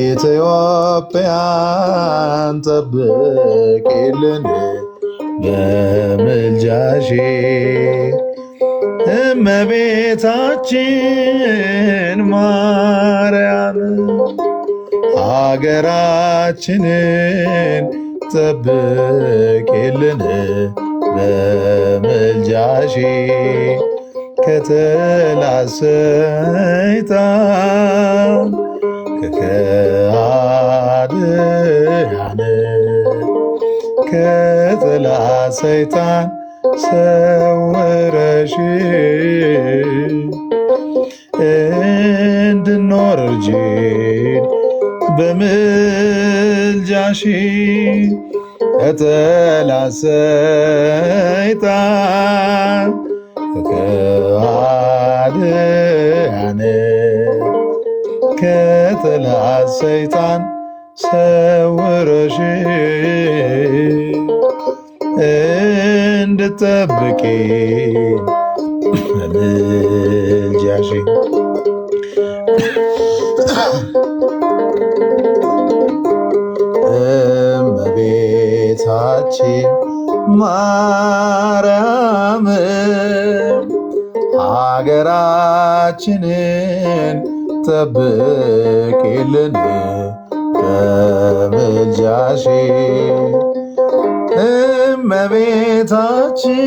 ኢትዮጵያን ጠብቂልን በምልጃሽ። እመቤታችን ማርያም አገራችንን ጠብቂልን በምልጃሽ። ከጠላት ሰይጣን ከከሃዲያን ከጠላት ሰይጣን ሰውረሽ እንድኖር እርጂን በምልጃሽ ከጠላት ሰይጣን ከአድያነ ከጠላት ሰይጣን ሰውረሽ እንድጠብቂ በምልጃሽ እመቤታችን ማርያም ሀገራችንን ጠብቂልን በምልጃሽ እመቤታችን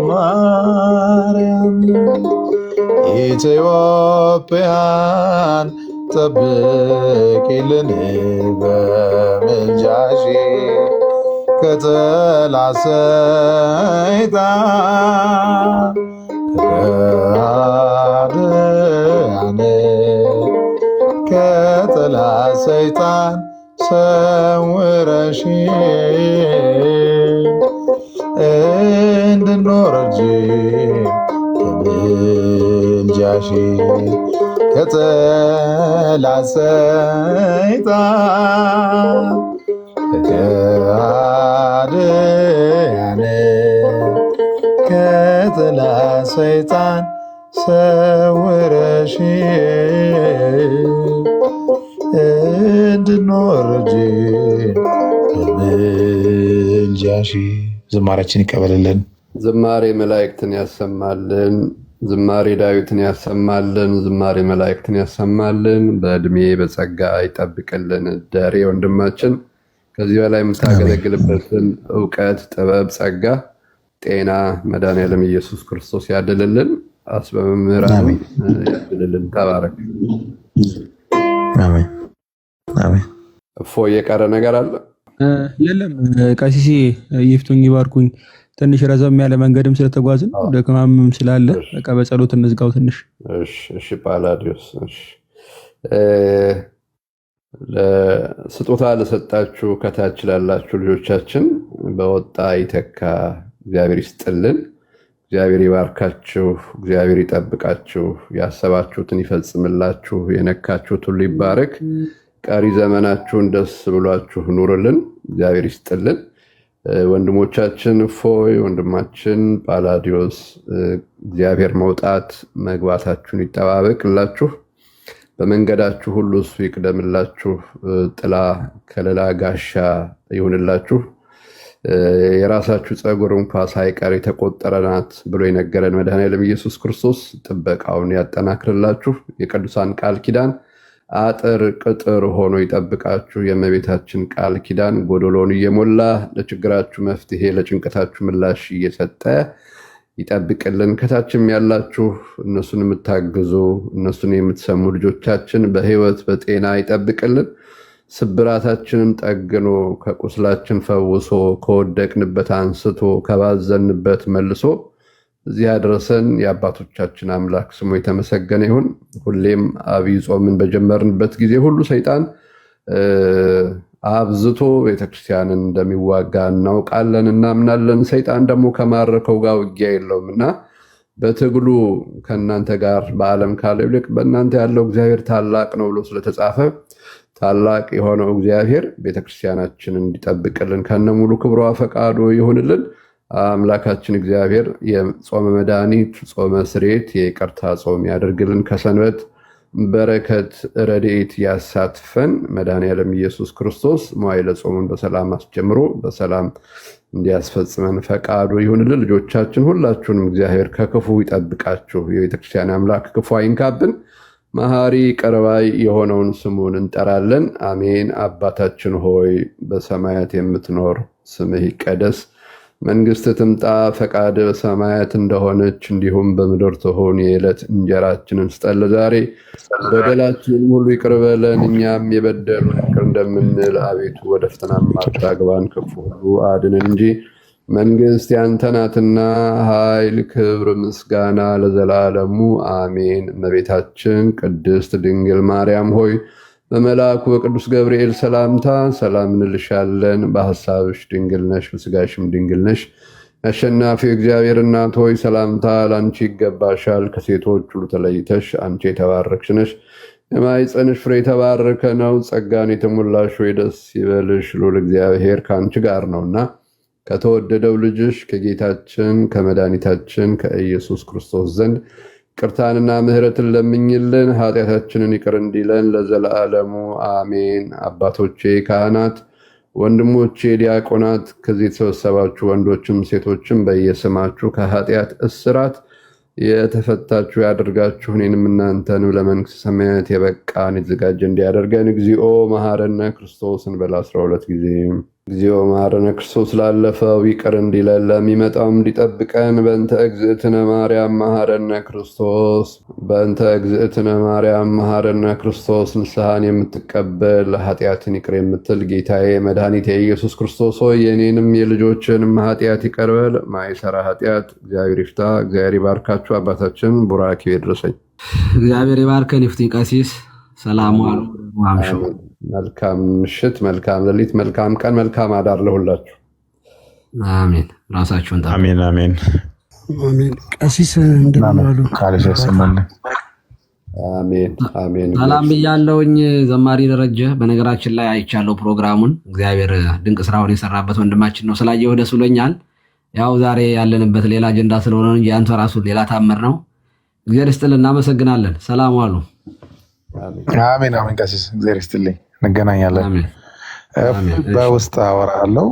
ማርያም ኢትዮጵያን ጠብቂልን በምልጃሽ ከጠላት ሰይጣን ከአድያነ ከጠላት ሰይጣን ሰውረሽ እንድኖር እርጂን በምልጃሽ ከጠላት ሰይጣን ከአድያነ ከጠላት ሰይጣን ሰውረሽ እንድኖር እርጂን በምልጃሽ። ዝማሬያችን ይቀበልልን። ዝማሬ መላእክትን ያሰማልን። ዝማሬ ዳዊትን ያሰማልን። ዝማሬ መላእክትን ያሰማልን። በእድሜ በጸጋ ይጠብቅልን። ደሬ ወንድማችን ከዚህ በላይ የምታገለግልበትን እውቀት፣ ጥበብ፣ ጸጋ፣ ጤና መድኃኔዓለም ኢየሱስ ክርስቶስ ያድልልን። አስበ መምህራን ያድልልን። ተባረክ። አሜን አሜን። እፎ የቀረ ነገር አለ? የለም ቀሲሴ ይፍቱኝ ይባርኩኝ። ትንሽ ረዘም ያለ መንገድም ስለተጓዝን ደክማምም ስላለ በቃ በጸሎት እንዝጋው ትንሽ። እሺ ጳላዲዮስ። እሺ ለስጦታ ለሰጣችሁ ከታች ላላችሁ ልጆቻችን በወጣ ይተካ እግዚአብሔር ይስጥልን። እግዚአብሔር ይባርካችሁ። እግዚአብሔር ይጠብቃችሁ። ያሰባችሁትን ይፈጽምላችሁ። የነካችሁት ሁሉ ይባረክ። ቀሪ ዘመናችሁን ደስ ብሏችሁ ኑርልን። እግዚአብሔር ይስጥልን። ወንድሞቻችን እፎይ፣ ወንድማችን ጳላዲዮስ እግዚአብሔር መውጣት መግባታችሁን ይጠባበቅላችሁ። በመንገዳችሁ ሁሉ እሱ ይቅደምላችሁ። ጥላ ከለላ ጋሻ ይሁንላችሁ። የራሳችሁ ጸጉር እንኳ ሳይቀር የተቆጠረ ናት ብሎ የነገረን መድኃኔዓለም ኢየሱስ ክርስቶስ ጥበቃውን ያጠናክርላችሁ። የቅዱሳን ቃል ኪዳን አጥር ቅጥር ሆኖ ይጠብቃችሁ። የእመቤታችን ቃል ኪዳን ጎዶሎን እየሞላ ለችግራችሁ መፍትሄ ለጭንቀታችሁ ምላሽ እየሰጠ ይጠብቅልን። ከታችም ያላችሁ እነሱን የምታግዙ እነሱን የምትሰሙ ልጆቻችን በሕይወት በጤና ይጠብቅልን። ስብራታችንን ጠግኖ ከቁስላችን ፈውሶ ከወደቅንበት አንስቶ ከባዘንበት መልሶ እዚህ ያደረሰን የአባቶቻችን አምላክ ስሙ የተመሰገነ ይሁን። ሁሌም አብይ ጾምን በጀመርንበት ጊዜ ሁሉ ሰይጣን አብዝቶ ቤተክርስቲያንን እንደሚዋጋ እናውቃለን፣ እናምናለን። ሰይጣን ደግሞ ከማረከው ጋር ውጊያ የለውም እና በትግሉ ከእናንተ ጋር በዓለም ካለው ይልቅ በእናንተ ያለው እግዚአብሔር ታላቅ ነው ብሎ ስለተጻፈ ታላቅ የሆነው እግዚአብሔር ቤተክርስቲያናችንን እንዲጠብቅልን ከነሙሉ ክብሯ ፈቃዱ ይሁንልን። አምላካችን እግዚአብሔር የጾመ መድኃኒት ጾመ ስርየት የይቅርታ ጾም ያደርግልን። ከሰንበት በረከት ረድኤት ያሳትፈን። መድኃኔዓለም ኢየሱስ ክርስቶስ መዋዕለ ጾሙን በሰላም አስጀምሮ በሰላም እንዲያስፈጽመን ፈቃዱ ይሁንልን። ልጆቻችን ሁላችሁንም እግዚአብሔር ከክፉ ይጠብቃችሁ። የቤተክርስቲያን አምላክ ክፉ አይንካብን። መሐሪ ቀርባይ የሆነውን ስሙን እንጠራለን። አሜን። አባታችን ሆይ በሰማያት የምትኖር ስምህ ይቀደስ፣ መንግስት ትምጣ፣ ፈቃድ በሰማያት እንደሆነች እንዲሁም በምድር ትሁን። የዕለት እንጀራችንን ስጠን ዛሬ፣ በደላችንን ሁሉ ይቅር በለን እኛም የበደሉን ይቅር እንደምንል፣ አቤቱ ወደ ፈተና አታግባን ከክፉ ሁሉ አድነን እንጂ መንግስት ያንተ ናትና ኃይል፣ ክብር፣ ምስጋና ለዘላለሙ አሜን። እመቤታችን ቅድስት ድንግል ማርያም ሆይ በመልአኩ በቅዱስ ገብርኤል ሰላምታ ሰላም እንልሻለን። በሐሳብሽ ድንግል ነሽ፣ በሥጋሽም ድንግል ነሽ። አሸናፊው እግዚአብሔር እናት ሆይ ሰላምታ ላንቺ ይገባሻል። ከሴቶች ሁሉ ተለይተሽ አንቺ የተባረክሽ ነሽ፣ የማኅፀንሽ ፍሬ የተባረከ ነው። ጸጋን የተሞላሽ ሆይ ደስ ይበልሽ፣ ልዑል እግዚአብሔር ከአንቺ ጋር ነውና ከተወደደው ልጅሽ ከጌታችን ከመድኃኒታችን ከኢየሱስ ክርስቶስ ዘንድ ቅርታንና ምሕረትን ለምኝልን ኃጢአታችንን ይቅር እንዲለን ለዘላለሙ አሜን። አባቶቼ ካህናት፣ ወንድሞቼ ዲያቆናት፣ ከዚህ የተሰበሰባችሁ ወንዶችም ሴቶችም በየስማችሁ ከኃጢአት እስራት የተፈታችሁ ያደርጋችሁ እኔንም እናንተንም ለመንግሥተ ሰማያት የበቃን የተዘጋጀ እንዲያደርገን እግዚኦ መሐረነ ክርስቶስ እንበል 12 ጊዜ። እግዚኦ መሐረነ ክርስቶስ ላለፈው ይቅር እንዲለን ለሚመጣውም እንዲጠብቀን በእንተ እግዝእትነ ማርያም መሐረነ ክርስቶስ። በእንተ እግዝእትነ ማርያም መሐረነ ክርስቶስ። ንስሐን የምትቀበል ኃጢአትን ይቅር የምትል ጌታዬ መድኃኒቴ ኢየሱስ ክርስቶስ ሆይ የኔንም የልጆችንም ኃጢአት ይቅር በል። ማይሰራ ኃጢአት እግዚአብሔር ይፍታ። እግዚአብሔር ይባርካችሁ። አባታችን ቡራኪው ይድረሰኝ። እግዚአብሔር ይባርከን። ይፍትህ ቀሲስ። ሰላም ዋሉ። አምሹ። መልካም ምሽት፣ መልካም ሌሊት፣ መልካም ቀን፣ መልካም አዳር ለሁላችሁ። አሜን። ራሳችሁን ጠብቁ። አሜን አሜን አሜን። ቀሲስ እንደምናሉ ቃልሽ ያሰማልን። አሜን አሜን። ሰላም ብያለሁኝ። ዘማሪ ደረጀ በነገራችን ላይ አይቻለሁ ፕሮግራሙን። እግዚአብሔር ድንቅ ስራውን የሰራበት ወንድማችን ነው። ስላየሁ ደስ ብሎኛል። ያው ዛሬ ያለንበት ሌላ አጀንዳ ስለሆነ እንጂ አንተ ራሱ ሌላ ታምር ነው። እግዚአብሔር ይስጥልን። እናመሰግናለን። ሰላም ዋሉ። አሜን አሜን። ቀሲስ እግዚአብሔር ይስጥልኝ። እንገናኛለን። በውስጥ አወራለሁ፣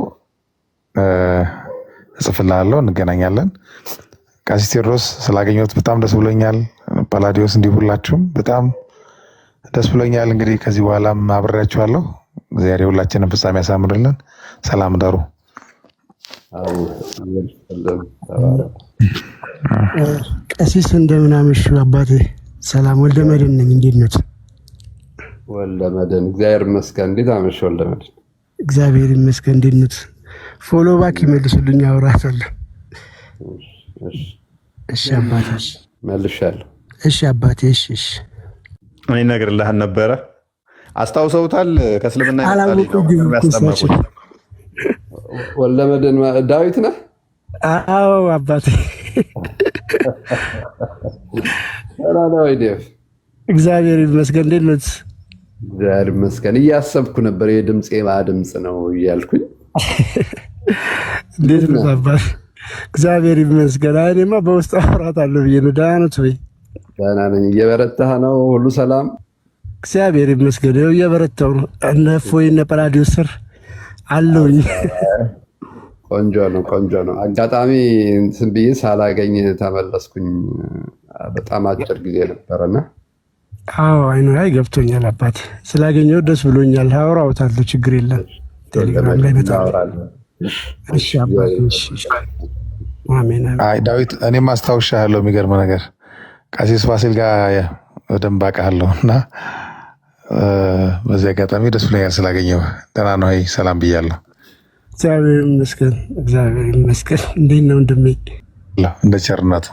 እጽፍልሃለሁ። እንገናኛለን። ቀሲስ ቴዎድሮስ ስላገኘሁት በጣም ደስ ብሎኛል። ጳላዲዮስ እንዲሁ ሁላችሁም በጣም ደስ ብሎኛል። እንግዲህ ከዚህ በኋላም አብሬያችኋለሁ። እግዚአብሔር ሁላችንም ፍጻሜ ያሳምርልን። ሰላም ደሩ። ቀሲስ እንደምን አመሹ አባቴ? ሰላም ወልደ መድን ነኝ። እንዴት ነዎት? ወልደ መድን እግዚአብሔር ይመስገን። እንዴት አመሽ ወልደ መድን? እግዚአብሔር ይመስገን። እንዴት ነዎት? ፎሎ ባክ ይመልሱልኝ፣ አውራታለሁ። እሺ አባቴ። መልሻለሁ። እሺ አባቴ። እሺ እኔ እነግርልህ ነበረ። አስታውሰውታል? ከእስልምና አላወቁም። ወልደ መድን ዳዊት ነህ? አዎ አባቴ። እግዚአብሔር ይመስገን። እንዴት ነዎት? እግዚአብሔር ይመስገን። እያሰብኩ ነበር የድምፄ ድምፅ ነው እያልኩኝ። እንዴት ነው አባት? እግዚአብሔር ይመስገን። እኔማ በውስጥ አወራታለሁ ብዬ ነው። ደህና ነዎት ወይ? ደህና ነኝ። እየበረታህ ነው? ሁሉ ሰላም? እግዚአብሔር ይመስገን። ይኸው እየበረታሁ ነው። እነ እፎይ እነ ጳላዲዮስ ስር አለሁኝ። ቆንጆ ነው፣ ቆንጆ ነው። አጋጣሚ እንትን ብዬ ሳላገኝ ተመለስኩኝ። በጣም አጭር ጊዜ ነበረና። አዎ አይኑ ላይ ገብቶኛል አባቴ። ስላገኘው ደስ ብሎኛል። አወራውታለሁ፣ ችግር የለም። ቴሌግራም ላይ በጣም እሺ አባቴ። እሺ አሜን። አይ ዳዊት፣ እኔም አስታውሻለሁ። የሚገርም ነገር ቀሲስ ፋሲል ጋር በደንብ አውቃለሁ እና በዚህ አጋጣሚ ደስ ብሎኛል ስላገኘው። ደህና ነው? ሰላም ብያለሁ። እግዚአብሔር ይመስገን። እግዚአብሔር ይመስገን። እንዴት ነው ወንድሜ? እንደ ቸርነቱ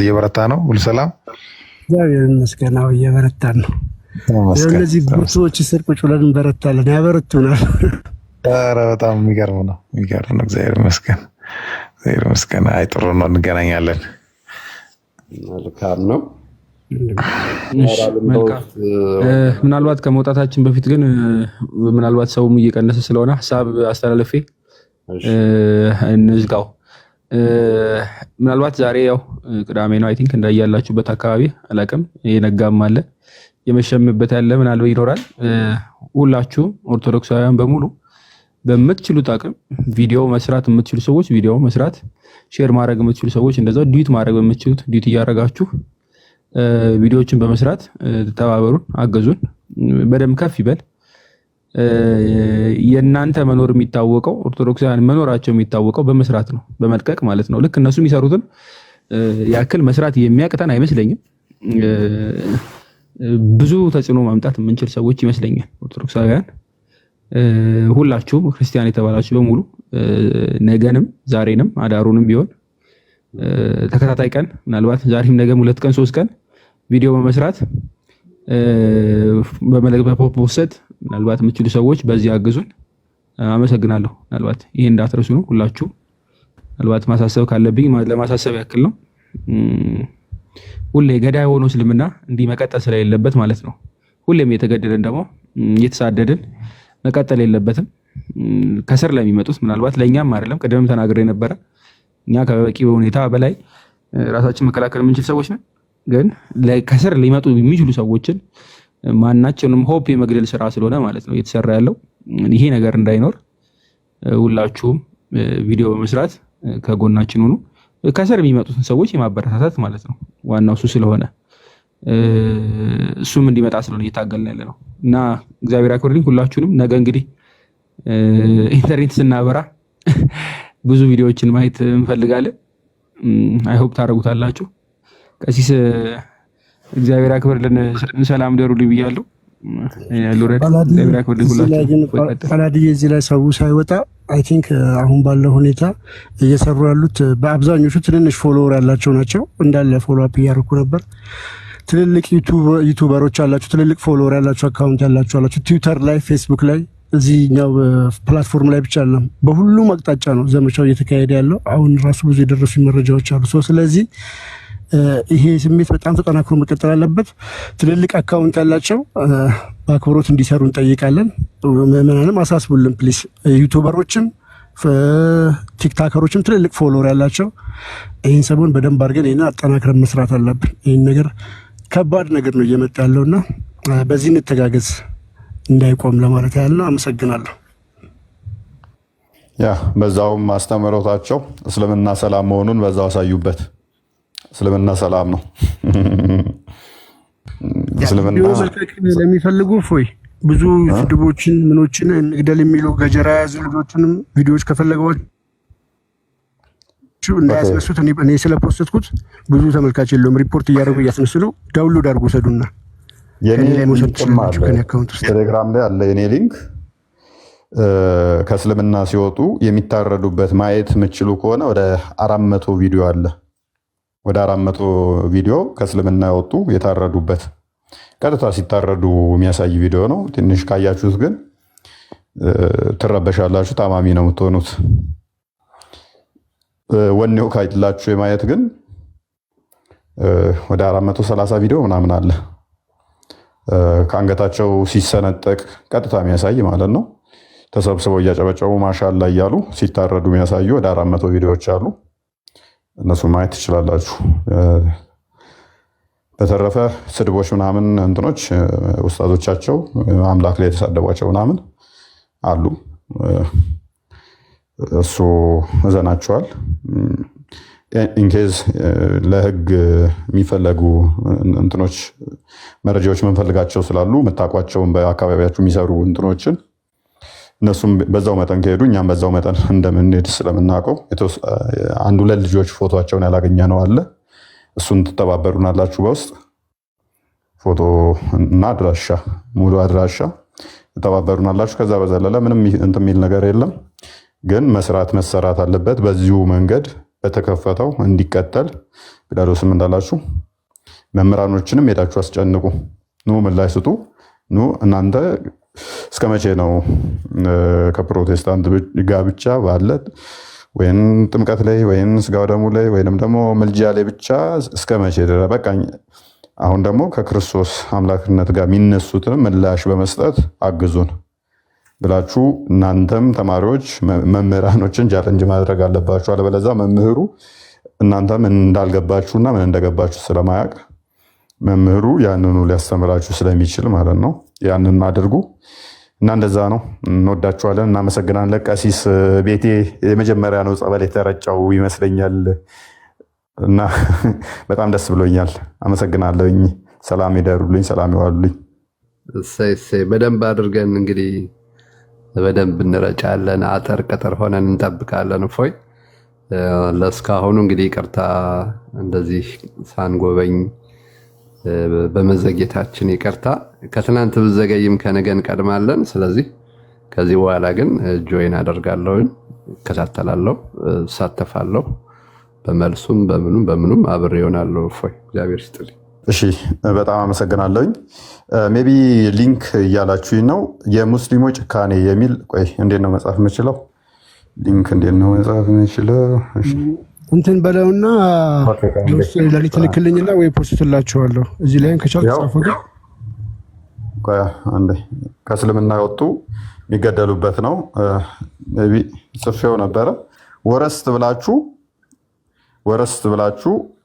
እየበረታ ነው። ሁሉ ሰላም? እግዚአብሔር ይመስገን። አዎ እየበረታን ነው። እነዚህ ሰዎች ስር ቁጭ ብለን እንበረታለን፣ ያበረቱናል። ኧረ በጣም የሚገርም ነው፣ የሚገርም ነው። እግዚአብሔር ይመስገን፣ እግዚአብሔር ይመስገን። አይ ጥሩ ነው፣ እንገናኛለን። መልካም ነው። ምናልባት ከመውጣታችን በፊት ግን ምናልባት ሰውም እየቀነሰ ስለሆነ ሀሳብ አስተላለፌ እንዝጋው። ምናልባት ዛሬ ያው ቅዳሜ ነው። አይ ቲንክ እንዳያላችሁበት አካባቢ አላቅም፣ የነጋም አለ የመሸምበት ያለ ምናልባት ይኖራል። ሁላችሁም ኦርቶዶክሳውያን በሙሉ በምትችሉት አቅም ቪዲዮ መስራት የምትችሉ ሰዎች ቪዲዮ መስራት፣ ሼር ማድረግ የምትችሉ ሰዎች እንደዛው ዲዩት ማድረግ በምትችሉት ዲዩት እያደረጋችሁ ቪዲዮዎችን በመስራት ተባበሩን፣ አገዙን። በደንብ ከፍ ይበል። የእናንተ መኖር የሚታወቀው ኦርቶዶክሳውያን መኖራቸው የሚታወቀው በመስራት ነው፣ በመልቀቅ ማለት ነው። ልክ እነሱ የሚሰሩትን ያክል መስራት የሚያቅተን አይመስለኝም። ብዙ ተጽዕኖ ማምጣት የምንችል ሰዎች ይመስለኛል ኦርቶዶክሳውያን። ሁላችሁም ክርስቲያን የተባላችሁ በሙሉ ነገንም ዛሬንም አዳሩንም ቢሆን ተከታታይ ቀን ምናልባት ዛሬም ነገም 2 ቀን 3 ቀን ቪዲዮ በመስራት በፖስት ምናልባት የምትችሉ ሰዎች በዚህ አግዙን። አመሰግናለሁ። ምናልባት ይሄ እንዳትረሱ ነው። ሁላችሁ ምናልባት ማሳሰብ ካለብኝ ለማሳሰብ ያክል ነው። ሁሌ ገዳይ ሆኖ እስልምና እንዲህ መቀጠል ስለሌለበት ማለት ነው። ሁሌም የተገደልን ደግሞ እየተሳደድን መቀጠል የለበትም። ከስር ለሚመጡት ምናልባት ለእኛም አይደለም ቀደም ተናግሬ ነበረ። እኛ ከበቂ ሁኔታ በላይ ራሳችን መከላከል የምንችል ሰዎች ነን። ግን ከስር ሊመጡ የሚችሉ ሰዎችን ማናቸውንም ሆፕ የመግደል ስራ ስለሆነ ማለት ነው እየተሰራ ያለው። ይሄ ነገር እንዳይኖር ሁላችሁም ቪዲዮ በመስራት ከጎናችን ሁኑ። ከስር የሚመጡትን ሰዎች የማበረታታት ማለት ነው ዋናው እሱ ስለሆነ እሱም እንዲመጣ ስለሆነ እየታገልን ያለ ነው እና እግዚአብሔር ያክብርልኝ ሁላችሁንም። ነገ እንግዲህ ኢንተርኔት ስናበራ ብዙ ቪዲዮዎችን ማየት እንፈልጋለን። አይ ሆፕ ታደርጉታላችሁ። ቀሲስ እግዚአብሔር ያክብርልን። ሰላም ደሩልኝ ብያለሁ። ፓላዲዬ እዚህ ላይ ሰው ሳይወጣ አይ ቲንክ አሁን ባለው ሁኔታ እየሰሩ ያሉት በአብዛኞቹ ትንንሽ ፎሎወር ያላቸው ናቸው። እንዳለ ፎሎ አፕ እያደረኩ ነበር። ትልልቅ ዩቱበሮች አላችሁ፣ ትልልቅ ፎሎወር ያላችሁ አካውንት ያላችሁ አላችሁ። ትዊተር ላይ፣ ፌስቡክ ላይ፣ እዚህኛው ፕላትፎርም ላይ ብቻ አለም በሁሉም አቅጣጫ ነው ዘመቻው እየተካሄደ ያለው። አሁን ራሱ ብዙ የደረሱ መረጃዎች አሉ። ስለዚህ ይሄ ስሜት በጣም ተጠናክሮ መቀጠል አለበት። ትልልቅ አካውንት ያላቸው በአክብሮት እንዲሰሩ እንጠይቃለን። ምዕመናንም አሳስቡልን ፕሊስ። ዩቱበሮችም ቲክታከሮችም ትልልቅ ፎሎወር ያላቸው ይህን ሰሞን በደንብ አድርገን ይህን አጠናክረን መስራት አለብን። ይህን ነገር ከባድ ነገር ነው እየመጣ ያለውና በዚህ እንተጋገዝ እንዳይቆም ለማለት ያህል ነው። አመሰግናለሁ። ያ በዛውም አስተምህሮታቸው እስልምና ሰላም መሆኑን በዛው አሳዩበት። እስልምና ሰላም ነው። እስልምና ለሚፈልጉ ፎይ ብዙ ስድቦችን ምኖችን እንግደል የሚሉ ገጀራ ያዙ ልጆችንም ቪዲዮዎች ከፈለገዋችሁ እንዳያስነሱት። እኔ ስለፖስትኩት ብዙ ተመልካች የለውም። ሪፖርት እያደረጉ እያስነሱ ነው። ዳውንሎድ አድርጎ ሰዱና ቴሌግራም ላይ አለ የኔ ሊንክ። ከእስልምና ሲወጡ የሚታረዱበት ማየት የምችሉ ከሆነ ወደ 400 ቪዲዮ አለ። ወደ 400 ቪዲዮ ከእስልምና የወጡ የታረዱበት ቀጥታ ሲታረዱ የሚያሳይ ቪዲዮ ነው። ትንሽ ካያችሁት ግን ትረበሻላችሁ፣ ታማሚ ነው የምትሆኑት። ወኔው ካይላችሁ የማየት ግን ወደ 430 ቪዲዮ ምናምን አለ። ከአንገታቸው ሲሰነጠቅ ቀጥታ የሚያሳይ ማለት ነው። ተሰብስበው እያጨበጨቡ ማሻላ እያሉ ሲታረዱ የሚያሳዩ ወደ 400 ቪዲዮዎች አሉ። እነሱ ማየት ትችላላችሁ። በተረፈ ስድቦች ምናምን እንትኖች ኡስታዞቻቸው አምላክ ላይ የተሳደቧቸው ምናምን አሉ። እሱ እዘናቸዋል። ኢንኬዝ ለህግ የሚፈለጉ እንትኖች መረጃዎች መንፈልጋቸው ስላሉ የምታውቋቸውን በአካባቢያችሁ የሚሰሩ እንትኖችን እነሱም በዛው መጠን ከሄዱ እኛም በዛው መጠን እንደምንሄድ ስለምናውቀው 1-2 ልጆች ፎቶቸውን ያላገኘ ነው አለ። እሱን ትተባበሩናላችሁ በውስጥ ፎቶ እና አድራሻ፣ ሙሉ አድራሻ ትተባበሩናላችሁ። ከዛ በዘለለ ምንም እንትን የሚል ነገር የለም። ግን መሰራት አለበት። በዚሁ መንገድ በተከፈተው እንዲቀጠል ቢላዶስም እንዳላችሁ መምህራኖችንም ሄዳችሁ አስጨንቁ። ኑ ምላሽ ስጡ። ኑ እናንተ እስከ መቼ ነው ከፕሮቴስታንት ጋር ብቻ ባለ ወይም ጥምቀት ላይ ወይም ስጋው ደሙ ላይ ወይም ደግሞ ምልጃ ላይ ብቻ እስከ መቼ ድረስ? በቃ አሁን ደግሞ ከክርስቶስ አምላክነት ጋር የሚነሱትን ምላሽ በመስጠት አግዙን ብላችሁ እናንተም ተማሪዎች መምህራኖችን ቻለንጅ ማድረግ አለባችሁ። አለበለዚያ መምህሩ እናንተም እንዳልገባችሁና ምን እንደገባችሁ ስለማያውቅ መምህሩ ያንኑ ሊያስተምራችሁ ስለሚችል ማለት ነው። ያንን አድርጉ እና እንደዛ ነው። እንወዳችኋለን፣ እናመሰግናለን። ቀሲስ ቤቴ የመጀመሪያ ነው ጸበል የተረጨው ይመስለኛል እና በጣም ደስ ብሎኛል። አመሰግናለሁኝ። ሰላም ይደሩልኝ፣ ሰላም ይዋሉልኝ። በደንብ አድርገን እንግዲህ በደንብ እንረጫለን። አጠር ቀጠር ሆነን እንጠብቃለን። እፎይ ለእስካሁኑ እንግዲህ ይቅርታ እንደዚህ ሳንጎበኝ በመዘግየታችን ይቅርታ። ከትናንት ብዘገይም ከነገ እንቀድማለን። ስለዚህ ከዚህ በኋላ ግን ጆይን አደርጋለሁ፣ እከታተላለሁ፣ እሳተፋለሁ። በመልሱም በምኑም አብሬ እሆናለሁ። እፎይ እግዚአብሔር ይስጥልኝ። እሺ በጣም አመሰግናለሁኝ። ሜቢ ሊንክ እያላችሁኝ ነው። የሙስሊሞች ጭካኔ የሚል ቆይ፣ እንዴት ነው መጻፍ የምችለው? ሊንክ እንዴት ነው መጻፍ የምችለው? እንትን በለውና ለሊ ትልክልኝና ወይ ፖስት ላችኋለሁ። እዚህ ላይም ከቻልኩ ጻፉ። ቆይ አንዴ ከእስልምና ወጡ የሚገደሉበት ነው። ሜቢ ጽፌው ነበረ። ወረስት ብላችሁ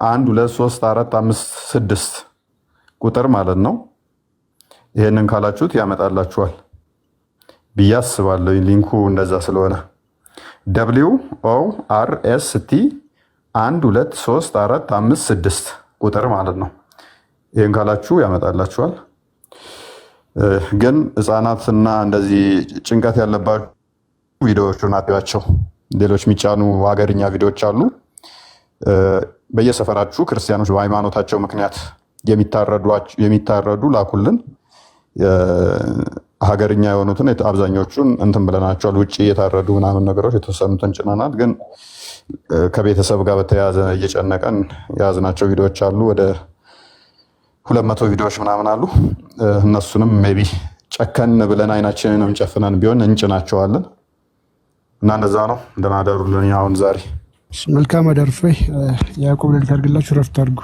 1 2 3 4 5 6 ቁጥር ማለት ነው። ይሄንን ካላችሁት ያመጣላችኋል ብዬ አስባለሁ። ሊንኩ እንደዛ ስለሆነ WORST 1 2 3 4 5 6 ቁጥር ማለት ነው። ይሄን ካላችሁ ያመጣላችኋል። ግን ህፃናትና እንደዚህ ጭንቀት ያለባችሁ ቪዲዮዎቹን አጥባቸው። ሌሎች የሚጫኑ ሀገርኛ ቪዲዮዎች አሉ። በየሰፈራችሁ ክርስቲያኖች በሃይማኖታቸው ምክንያት የሚታረዱ ላኩልን። ሀገርኛ የሆኑትን አብዛኞቹን እንትን ብለናቸዋል። ውጭ እየታረዱ ምናምን ነገሮች የተወሰኑትን ጭነናል። ግን ከቤተሰብ ጋር በተያያዘ እየጨነቀን የያዝናቸው ቪዲዮዎች አሉ። ወደ 200 ቪዲዮዎች ምናምን አሉ። እነሱንም ሜቢ ጨከን ብለን አይናችንንም ጨፍነን ቢሆን እንጭናቸዋለን እና እንደዛ ነው። እንደናደሩልን አሁን ዛሬ መልካም አዳር። ያዕቆብ ለሊት አድርግላችሁ ረፍት አድርጉ።